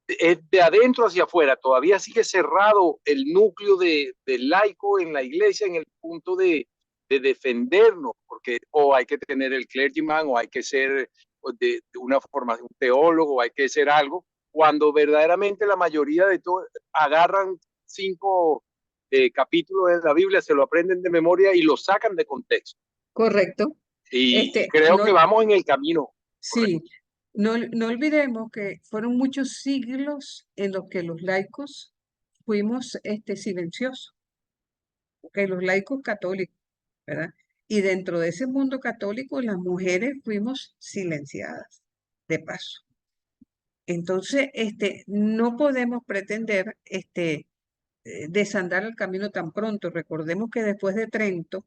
es de adentro hacia afuera, todavía sigue cerrado el núcleo del laico en la iglesia en el punto de defendernos, porque o hay que tener el clergyman, o hay que ser de una formación, un teólogo, o hay que ser algo, cuando verdaderamente la mayoría de todos agarran 5 capítulos de la Biblia, se lo aprenden de memoria y lo sacan de contexto. Correcto. Y creo No, que vamos en el camino sí, correcto. no olvidemos que fueron muchos siglos en los que los laicos fuimos silenciosos, que los laicos católicos, ¿verdad? Y dentro de ese mundo católico, las mujeres fuimos silenciadas, de paso. Entonces, no podemos pretender desandar el camino tan pronto. Recordemos que después de Trento,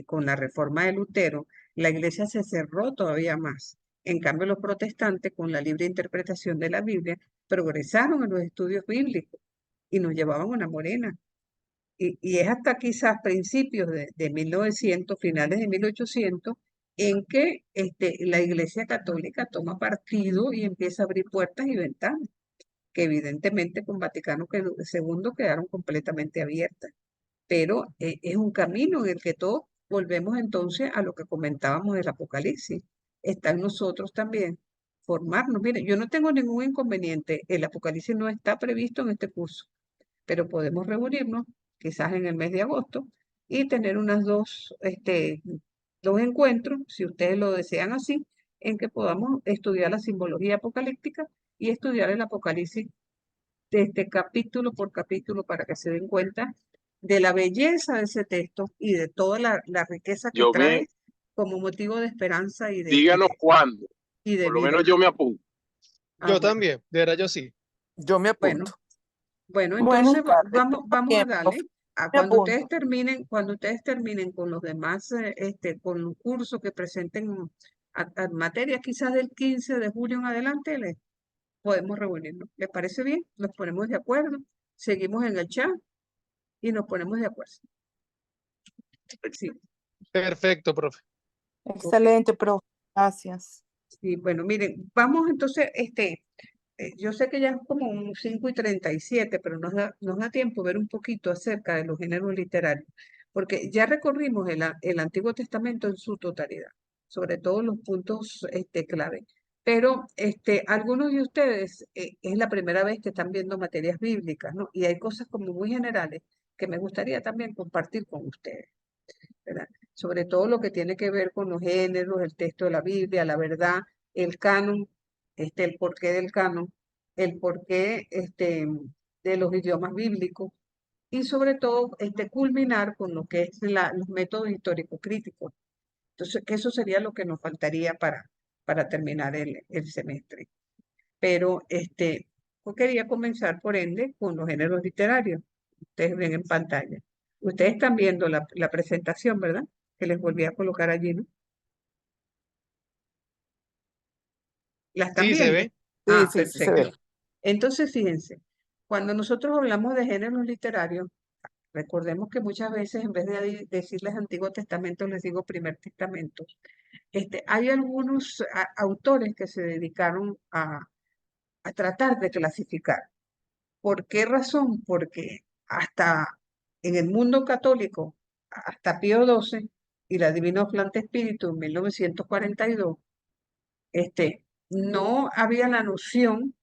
con la reforma de Lutero, la iglesia se cerró todavía más. En cambio, los protestantes, con la libre interpretación de la Biblia, progresaron en los estudios bíblicos y nos llevaban una morena. Y es hasta quizás principios de 1900, finales de 1800, en que la Iglesia Católica toma partido y empieza a abrir puertas y ventanas, que evidentemente con Vaticano II quedaron completamente abiertas. Pero es un camino en el que todos volvemos entonces a lo que comentábamos del Apocalipsis. Está en nosotros también formarnos. Mire, yo no tengo ningún inconveniente. El Apocalipsis no está previsto en este curso, pero podemos reunirnos quizás en el mes de agosto y tener dos encuentros, si ustedes lo desean así, en que podamos estudiar la simbología apocalíptica y estudiar el Apocalipsis capítulo por capítulo para que se den cuenta de la belleza de ese texto y de toda la riqueza que Yo me, trae como motivo de esperanza díganos cuándo, y de por lo vida. menos yo me apunto. Ah, Yo bueno, también, de verdad yo sí. Yo me bueno. apunto. Bueno, Buenas entonces tardes. Yo vamos a también, darle. me apunto. Cuando ustedes terminen con los demás, con los cursos que presenten a materias quizás del 15 de julio en adelante, podemos reunirnos. ¿Les parece bien? Nos ponemos de acuerdo, seguimos en el chat y nos ponemos de acuerdo. Sí, Perfecto, profe. ok. Excelente, profe. Gracias. Sí, bueno, miren, vamos entonces, yo sé que ya es como un 5:37, pero nos da tiempo ver un poquito acerca de los géneros literarios, porque ya recorrimos el Antiguo Testamento en su totalidad, sobre todo los puntos clave. Pero algunos de ustedes es la primera vez que están viendo materias bíblicas, ¿no? Y hay cosas como muy generales que me gustaría también compartir con ustedes, ¿verdad? Sobre todo lo que tiene que ver con los géneros, el texto de la Biblia, la verdad, el canon, el porqué del canon, el porqué de los idiomas bíblicos y sobre todo culminar con lo que es los métodos históricos críticos. Entonces, que eso sería lo que nos faltaría para terminar el semestre. Pero yo quería comenzar, por ende, con los géneros literarios. Ustedes ven en pantalla. Ustedes están viendo la presentación, ¿verdad? Que les volví a colocar allí, ¿no? ¿La están Sí, se viendo? ve. Sí, Ah, sí, sí se perfecto. ve. Entonces, fíjense, cuando nosotros hablamos de géneros literarios, recordemos que muchas veces en vez de decirles Antiguo Testamento, les digo Primer Testamento. Hay algunos autores que se dedicaron a tratar de clasificar. ¿Por qué razón? Porque hasta en el mundo católico, hasta Pío XII y la Divina Oflante Espíritu en 1942, no había la noción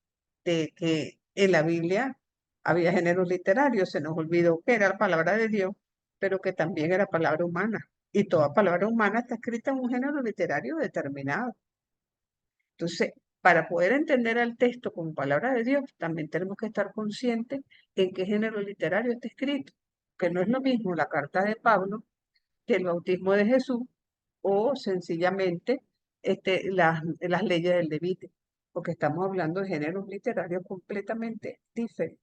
de que en la Biblia había géneros literarios. Se nos olvidó que era la palabra de Dios, pero que también era palabra humana. Y toda palabra humana está escrita en un género literario determinado. Entonces, para poder entender al texto como palabra de Dios, también tenemos que estar conscientes en qué género literario está escrito, que no es lo mismo la carta de Pablo que el bautismo de Jesús o sencillamente las leyes del Levite, porque estamos hablando de géneros literarios completamente diferentes.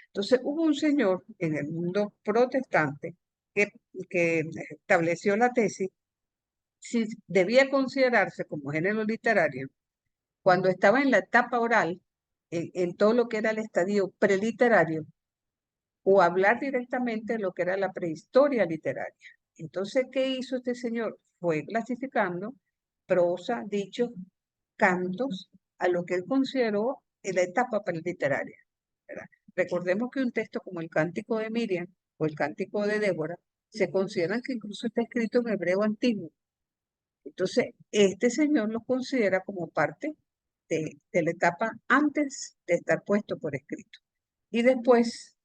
Entonces hubo un señor en el mundo protestante que estableció la tesis si debía considerarse como género literario cuando estaba en la etapa oral, en todo lo que era el estadio preliterario, o hablar directamente de lo que era la prehistoria literaria. Entonces, ¿qué hizo este señor? Fue clasificando prosa, dichos, cantos, a lo que él consideró en la etapa preliteraria, ¿verdad? Recordemos que un texto como el Cántico de Miriam o el Cántico de Débora se consideran que incluso está escrito en hebreo antiguo. Entonces, este señor lo considera como parte de la etapa antes de estar puesto por escrito. Y después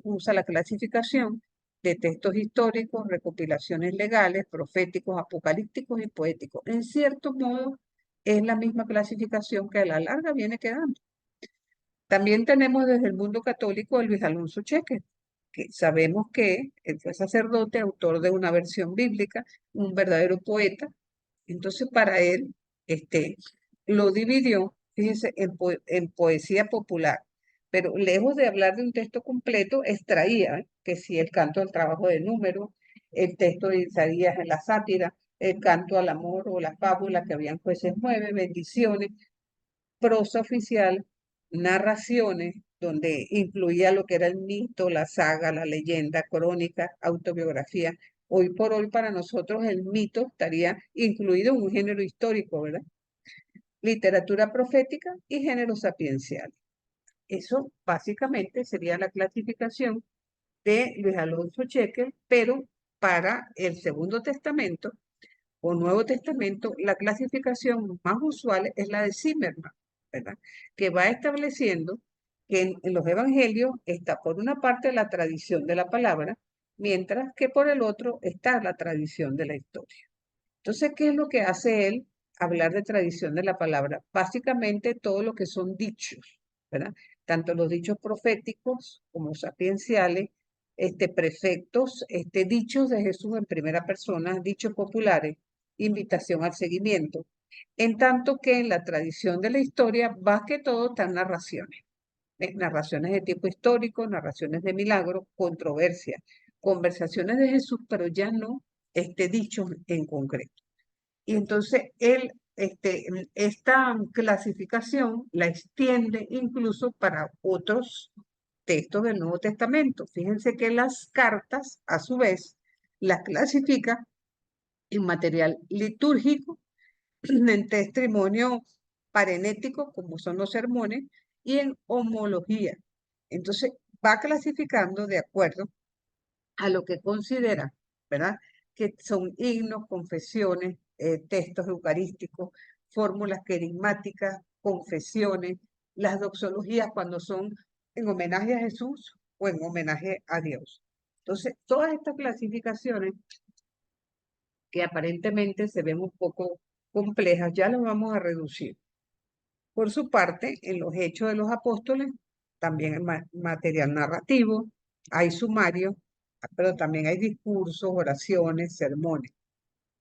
usa la clasificación de textos históricos, recopilaciones legales, proféticos, apocalípticos y poéticos. En cierto modo, es la misma clasificación que a la larga viene quedando. También tenemos desde el mundo católico a Luis Alonso Cheque, que sabemos que él fue sacerdote, autor de una versión bíblica, un verdadero poeta. Entonces, para él, lo dividió, fíjense, en poesía popular, pero lejos de hablar de un texto completo, extraía que si el canto al trabajo de número, el texto de Isaías en la sátira, el canto al amor o la fábula que habían jueces 9, bendiciones, prosa oficial, narraciones, donde incluía lo que era el mito, la saga, la leyenda, crónica, autobiografía. Hoy por hoy para nosotros el mito estaría incluido en un género histórico, ¿verdad? Literatura profética y género sapiencial. Eso básicamente sería la clasificación de Luis Alonso Cheque, pero para el Segundo Testamento o Nuevo Testamento, la clasificación más usual es la de Zimmerman, ¿verdad? Que va estableciendo que en los evangelios está por una parte la tradición de la palabra, mientras que por el otro está la tradición de la historia. Entonces, ¿qué es lo que hace él? Hablar de tradición de la palabra. Básicamente todo lo que son dichos, ¿verdad? Tanto los dichos proféticos como sapienciales, prefectos, dichos de Jesús en primera persona, dichos populares, invitación al seguimiento. En tanto que en la tradición de la historia, más que todo, están narraciones. Narraciones de tipo histórico, narraciones de milagros, controversias, conversaciones de Jesús, pero ya no dichos en concreto. Y entonces él, esta clasificación la extiende incluso para otros textos del Nuevo Testamento. Fíjense que las cartas, a su vez, las clasifica en material litúrgico, en testimonio parenético, como son los sermones, y en homología. Entonces, va clasificando de acuerdo a lo que considera, ¿verdad? Que son himnos, confesiones, textos eucarísticos, fórmulas querigmáticas, confesiones, las doxologías cuando son en homenaje a Jesús o en homenaje a Dios. Entonces, todas estas clasificaciones que aparentemente se ven un poco complejas, ya las vamos a reducir. Por su parte, en los Hechos de los Apóstoles, también hay material narrativo, hay sumario, pero también hay discursos, oraciones, sermones.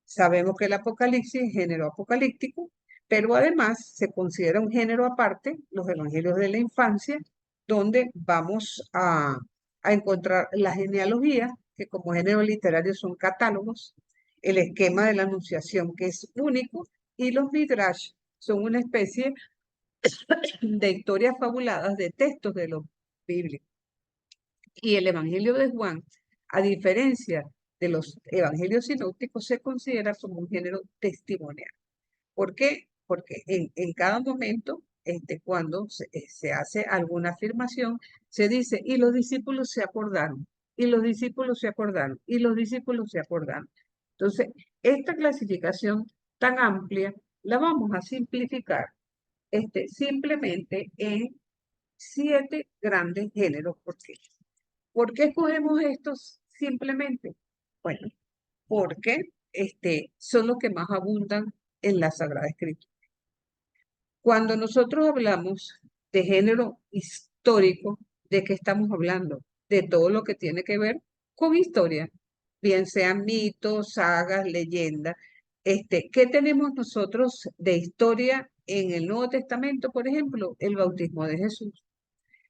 Sabemos que el Apocalipsis es género apocalíptico, pero además se considera un género aparte los evangelios de la infancia, donde vamos a encontrar la genealogía, que como género literario son catálogos, el esquema de la anunciación, que es único, y los midrash son una especie de historias fabuladas de textos de los bíblicos. Y el Evangelio de Juan, a diferencia de los evangelios sinópticos, se considera como un género testimonial. ¿Por qué? Porque en cada momento, cuando se hace alguna afirmación, se dice, y los discípulos se acordaron, y los discípulos se acordaron, y los discípulos se acordaron. Entonces, esta clasificación tan amplia la vamos a simplificar simplemente en 7 grandes géneros. ¿Por qué escogemos estos simplemente? Bueno, porque son los que más abundan en la Sagrada Escritura. Cuando nosotros hablamos de género histórico, ¿de qué estamos hablando? De todo lo que tiene que ver con historia, bien sean mitos, sagas, leyendas. ¿Qué tenemos nosotros de historia en el Nuevo Testamento? Por ejemplo, el bautismo de Jesús.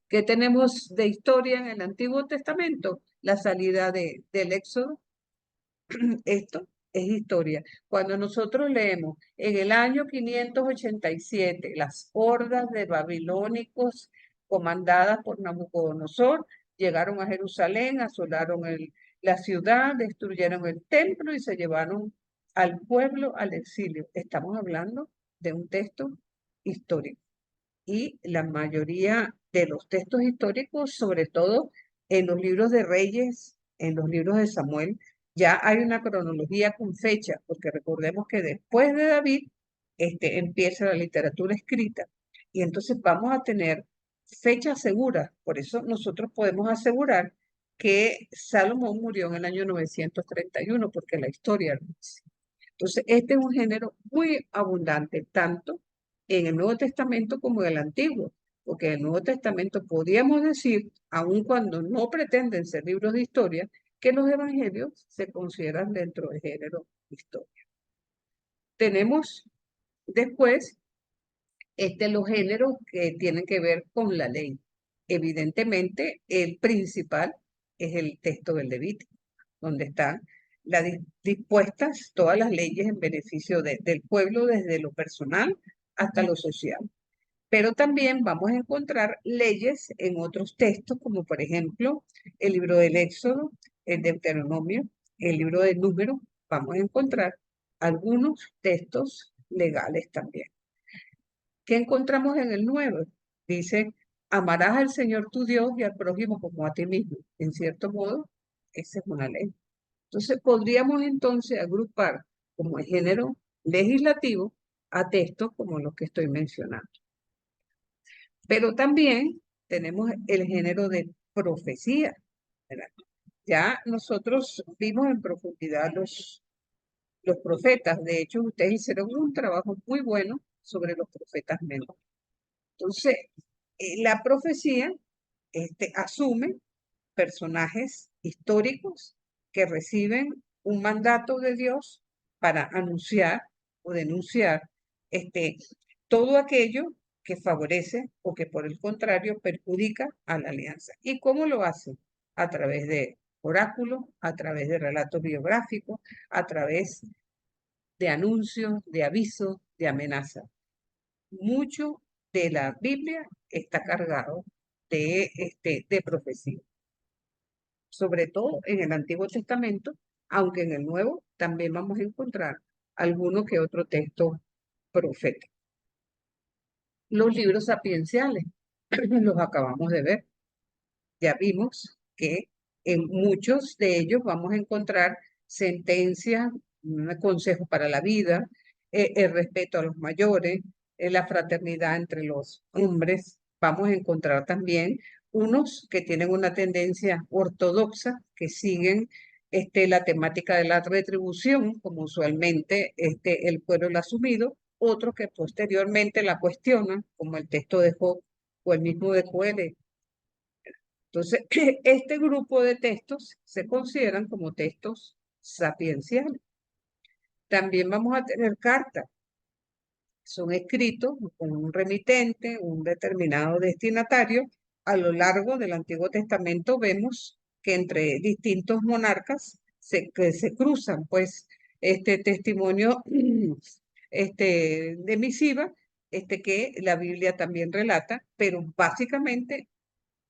¿Qué tenemos de historia en el Antiguo Testamento? La salida del Éxodo. Esto es historia. Cuando nosotros leemos en el año 587, las hordas de babilónicos comandadas por Nabucodonosor llegaron a Jerusalén, asolaron la ciudad, destruyeron el templo y se llevaron al pueblo al exilio. Estamos hablando de un texto histórico. Y la mayoría de los textos históricos, sobre todo en los libros de Reyes, en los libros de Samuel, ya hay una cronología con fecha, porque recordemos que después de David empieza la literatura escrita y entonces vamos a tener fechas seguras. Por eso nosotros podemos asegurar que Salomón murió en el año 931, porque la historia lo dice. Entonces, este es un género muy abundante, tanto en el Nuevo Testamento como en el Antiguo, porque en el Nuevo Testamento podríamos decir, aun cuando no pretenden ser libros de historia, que los evangelios se consideran dentro del género historia. Tenemos después los géneros que tienen que ver con la ley. Evidentemente, el principal es el texto del Levítico, donde están dispuestas todas las leyes en beneficio del pueblo, desde lo personal hasta lo social. Pero también vamos a encontrar leyes en otros textos, como por ejemplo el libro del Éxodo, el Deuteronomio, el libro de Números. Vamos a encontrar algunos textos legales también. ¿Qué encontramos en el Nuevo? Dice, amarás al Señor tu Dios y al prójimo como a ti mismo. En cierto modo, esa es una ley. Entonces, podríamos entonces agrupar como el género legislativo a textos como los que estoy mencionando. Pero también tenemos el género de profecía, ¿verdad? Ya nosotros vimos en profundidad los profetas. De hecho, ustedes hicieron un trabajo muy bueno sobre los profetas menores. Entonces, la profecía asume personajes históricos que reciben un mandato de Dios para anunciar o denunciar todo aquello que favorece o que por el contrario perjudica a la alianza. ¿Y cómo lo hacen? A través de oráculos, a través de relatos biográficos, a través de anuncios, de avisos, de amenazas. Mucho de la Biblia está cargado de profecía, sobre todo en el Antiguo Testamento, aunque en el Nuevo también vamos a encontrar alguno que otro texto profético. Los libros sapienciales, los acabamos de ver. Ya vimos que en muchos de ellos vamos a encontrar sentencias, consejos para la vida, el respeto a los mayores, la fraternidad entre los hombres. Vamos a encontrar también unos que tienen una tendencia ortodoxa, que siguen la temática de la retribución, como usualmente el pueblo lo ha asumido, otros que posteriormente la cuestionan, como el texto de Job o el mismo de Joel. Entonces, este grupo de textos se consideran como textos sapienciales. También vamos a tener cartas. Son escritos con un remitente, un determinado destinatario. A lo largo del Antiguo Testamento vemos que entre distintos monarcas que se cruzan, pues, este testimonio de misiva, que la Biblia también relata, pero básicamente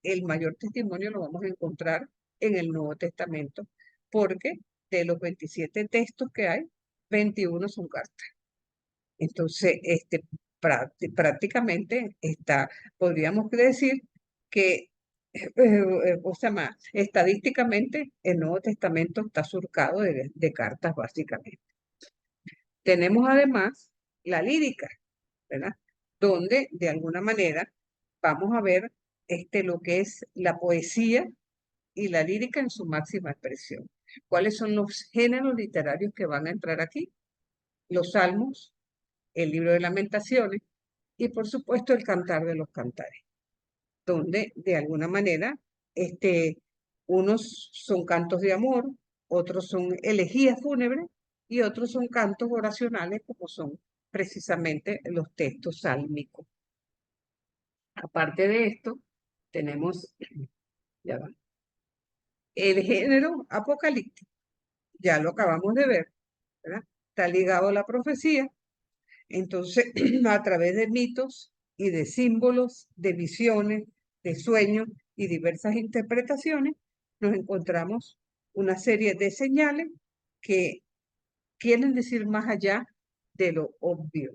el mayor testimonio lo vamos a encontrar en el Nuevo Testamento, porque de los 27 textos que hay, 21 son cartas. Entonces, prácticamente podríamos decir que, o sea, estadísticamente, el Nuevo Testamento está surcado de cartas, básicamente. Tenemos además la lírica, ¿verdad? Donde, de alguna manera, vamos a ver lo que es la poesía y la lírica en su máxima expresión. ¿Cuáles son los géneros literarios que van a entrar aquí? Los salmos, el libro de Lamentaciones y, por supuesto, el Cantar de los Cantares, donde, de alguna manera, unos son cantos de amor, otros son elegías fúnebres y otros son cantos oracionales, como son precisamente los textos sálmicos. Aparte de esto, tenemos, ya va, el género apocalíptico, ya lo acabamos de ver, ¿verdad? Está ligado a la profecía. Entonces, a través de mitos y de símbolos, de visiones, de sueños y diversas interpretaciones, nos encontramos una serie de señales que quieren decir más allá de lo obvio.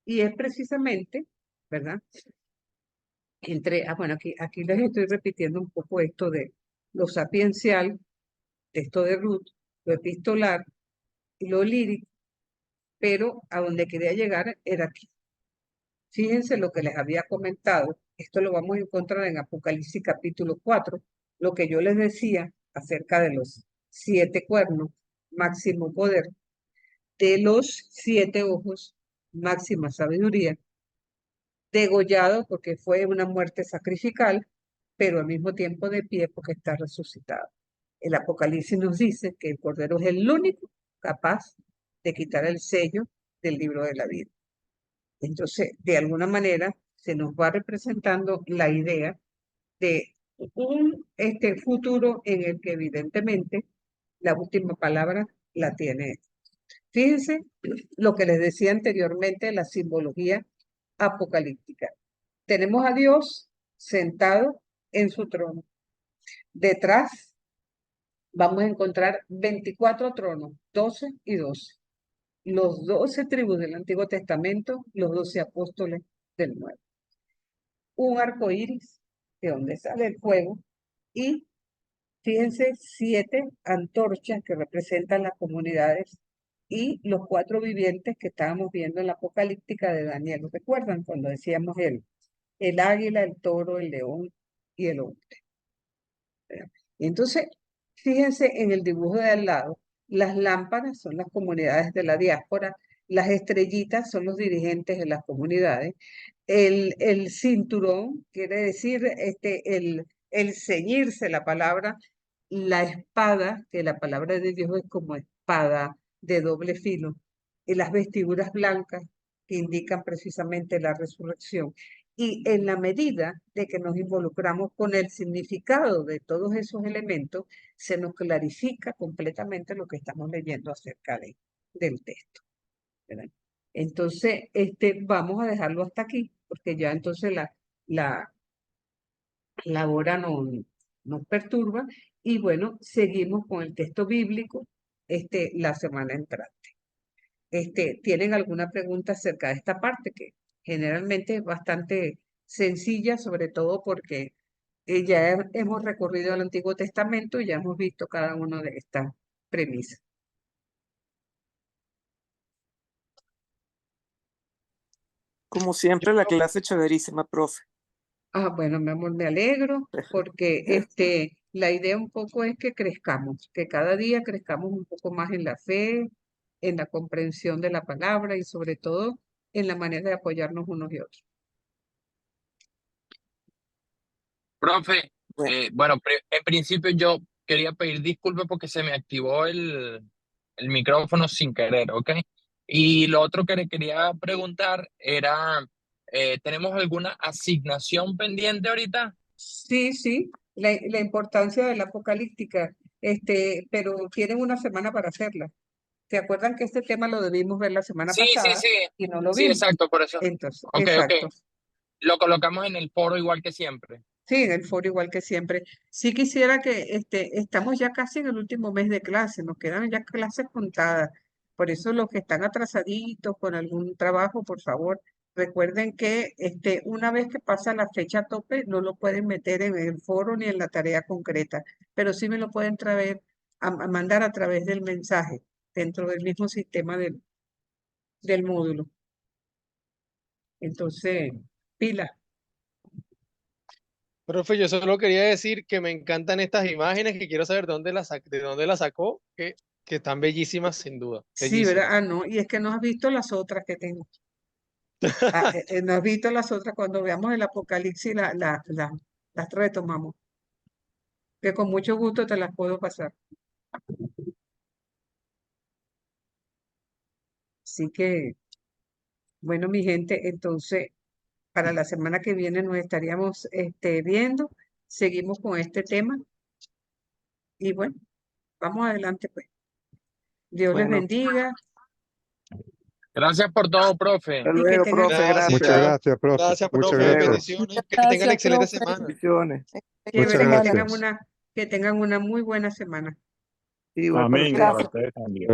Y es precisamente, ¿verdad? Bueno, aquí les estoy repitiendo un poco esto de lo sapiencial, esto de Ruth, lo epistolar y lo lírico, pero a donde quería llegar era aquí. Fíjense lo que les había comentado, esto lo vamos a encontrar en Apocalipsis capítulo 4, lo que yo les decía acerca de los 7 cuernos, máximo poder, de los 7 ojos, máxima sabiduría, degollado porque fue una muerte sacrificial, pero al mismo tiempo de pie porque está resucitado. El Apocalipsis nos dice que el Cordero es el único capaz de quitar el sello del libro de la vida. Entonces, de alguna manera, se nos va representando la idea de un futuro en el que evidentemente la última palabra la tiene él. Fíjense lo que les decía anteriormente, la simbología apocalíptica. Tenemos a Dios sentado en su trono. Detrás vamos a encontrar 24 tronos, 12 y 12. Los 12 tribus del Antiguo Testamento, los 12 apóstoles del Nuevo. Un arco iris, de donde sale el fuego, y fíjense, 7 antorchas que representan las comunidades y los 4 vivientes que estábamos viendo en la apocalíptica de Daniel. ¿Lo recuerdan cuando decíamos el águila, el toro, el león y el hombre? Entonces, fíjense en el dibujo de al lado, las lámparas son las comunidades de la diáspora, las estrellitas son los dirigentes de las comunidades, el cinturón quiere decir el ceñirse, la palabra, la espada, que la palabra de Dios es como espada de doble filo, y las vestiduras blancas que indican precisamente la resurrección. Y en la medida de que nos involucramos con el significado de todos esos elementos, se nos clarifica completamente lo que estamos leyendo acerca del texto, ¿verdad? Entonces, vamos a dejarlo hasta aquí, porque ya entonces la hora nos perturba. Y bueno, seguimos con el texto bíblico la semana entrante. ¿Tienen alguna pregunta acerca de esta parte que generalmente es bastante sencilla, sobre todo porque ya hemos recorrido el Antiguo Testamento y ya hemos visto cada una de estas premisas? Como siempre, la clase chéverísima, profe. Ah, bueno, mi amor, me alegro porque la idea un poco es que crezcamos, que cada día crezcamos un poco más en la fe, en la comprensión de la palabra y sobre todo en la manera de apoyarnos unos y otros. Profe, Bueno, bueno, en principio yo quería pedir disculpas porque se me activó el micrófono sin querer, ¿ok? Y lo otro que le quería preguntar era, ¿tenemos alguna asignación pendiente ahorita? Sí, sí, la importancia de la apocalíptica, pero tienen una semana para hacerla. ¿Se acuerdan que este tema lo debimos ver la semana Sí, sí, pasada sí, y no lo sí, vimos? exacto, por eso. Entonces, Ok, ok. exacto. Lo colocamos en el foro igual que siempre. Sí, en el foro igual que siempre. Sí quisiera que estamos ya casi en el último mes de clase, nos quedan ya clases contadas. Por eso los que están atrasaditos con algún trabajo, por favor, recuerden que una vez que pasa la fecha tope, no lo pueden meter en el foro ni en la tarea concreta, pero sí me lo pueden traer a mandar a través del mensaje dentro del mismo sistema del módulo. Entonces, pila. Profe, yo solo quería decir que me encantan estas imágenes, que quiero saber de dónde las sacó, que están bellísimas sin duda, Sí, ¿verdad? bellísimas. Ah, no, y es que no has visto las otras que tengo. No has visto las otras, cuando veamos el Apocalipsis las retomamos, que con mucho gusto te las puedo pasar. Así que, bueno, mi gente, entonces para la semana que viene nos estaríamos viendo. Seguimos con este tema y bueno, vamos adelante pues. Dios les Bueno, bendiga Gracias por todo, profe. hasta y que luego, tengan, profe, Gracias. Muchas gracias. gracias, profe. Gracias, Muchas profe. gracias. Bendiciones. Que tengan Gracias, excelente profe. semana. Bendiciones. chévere, que gracias. tengan que tengan una muy buena semana. Igual para Amén. ustedes. Gracias. Para ustedes también.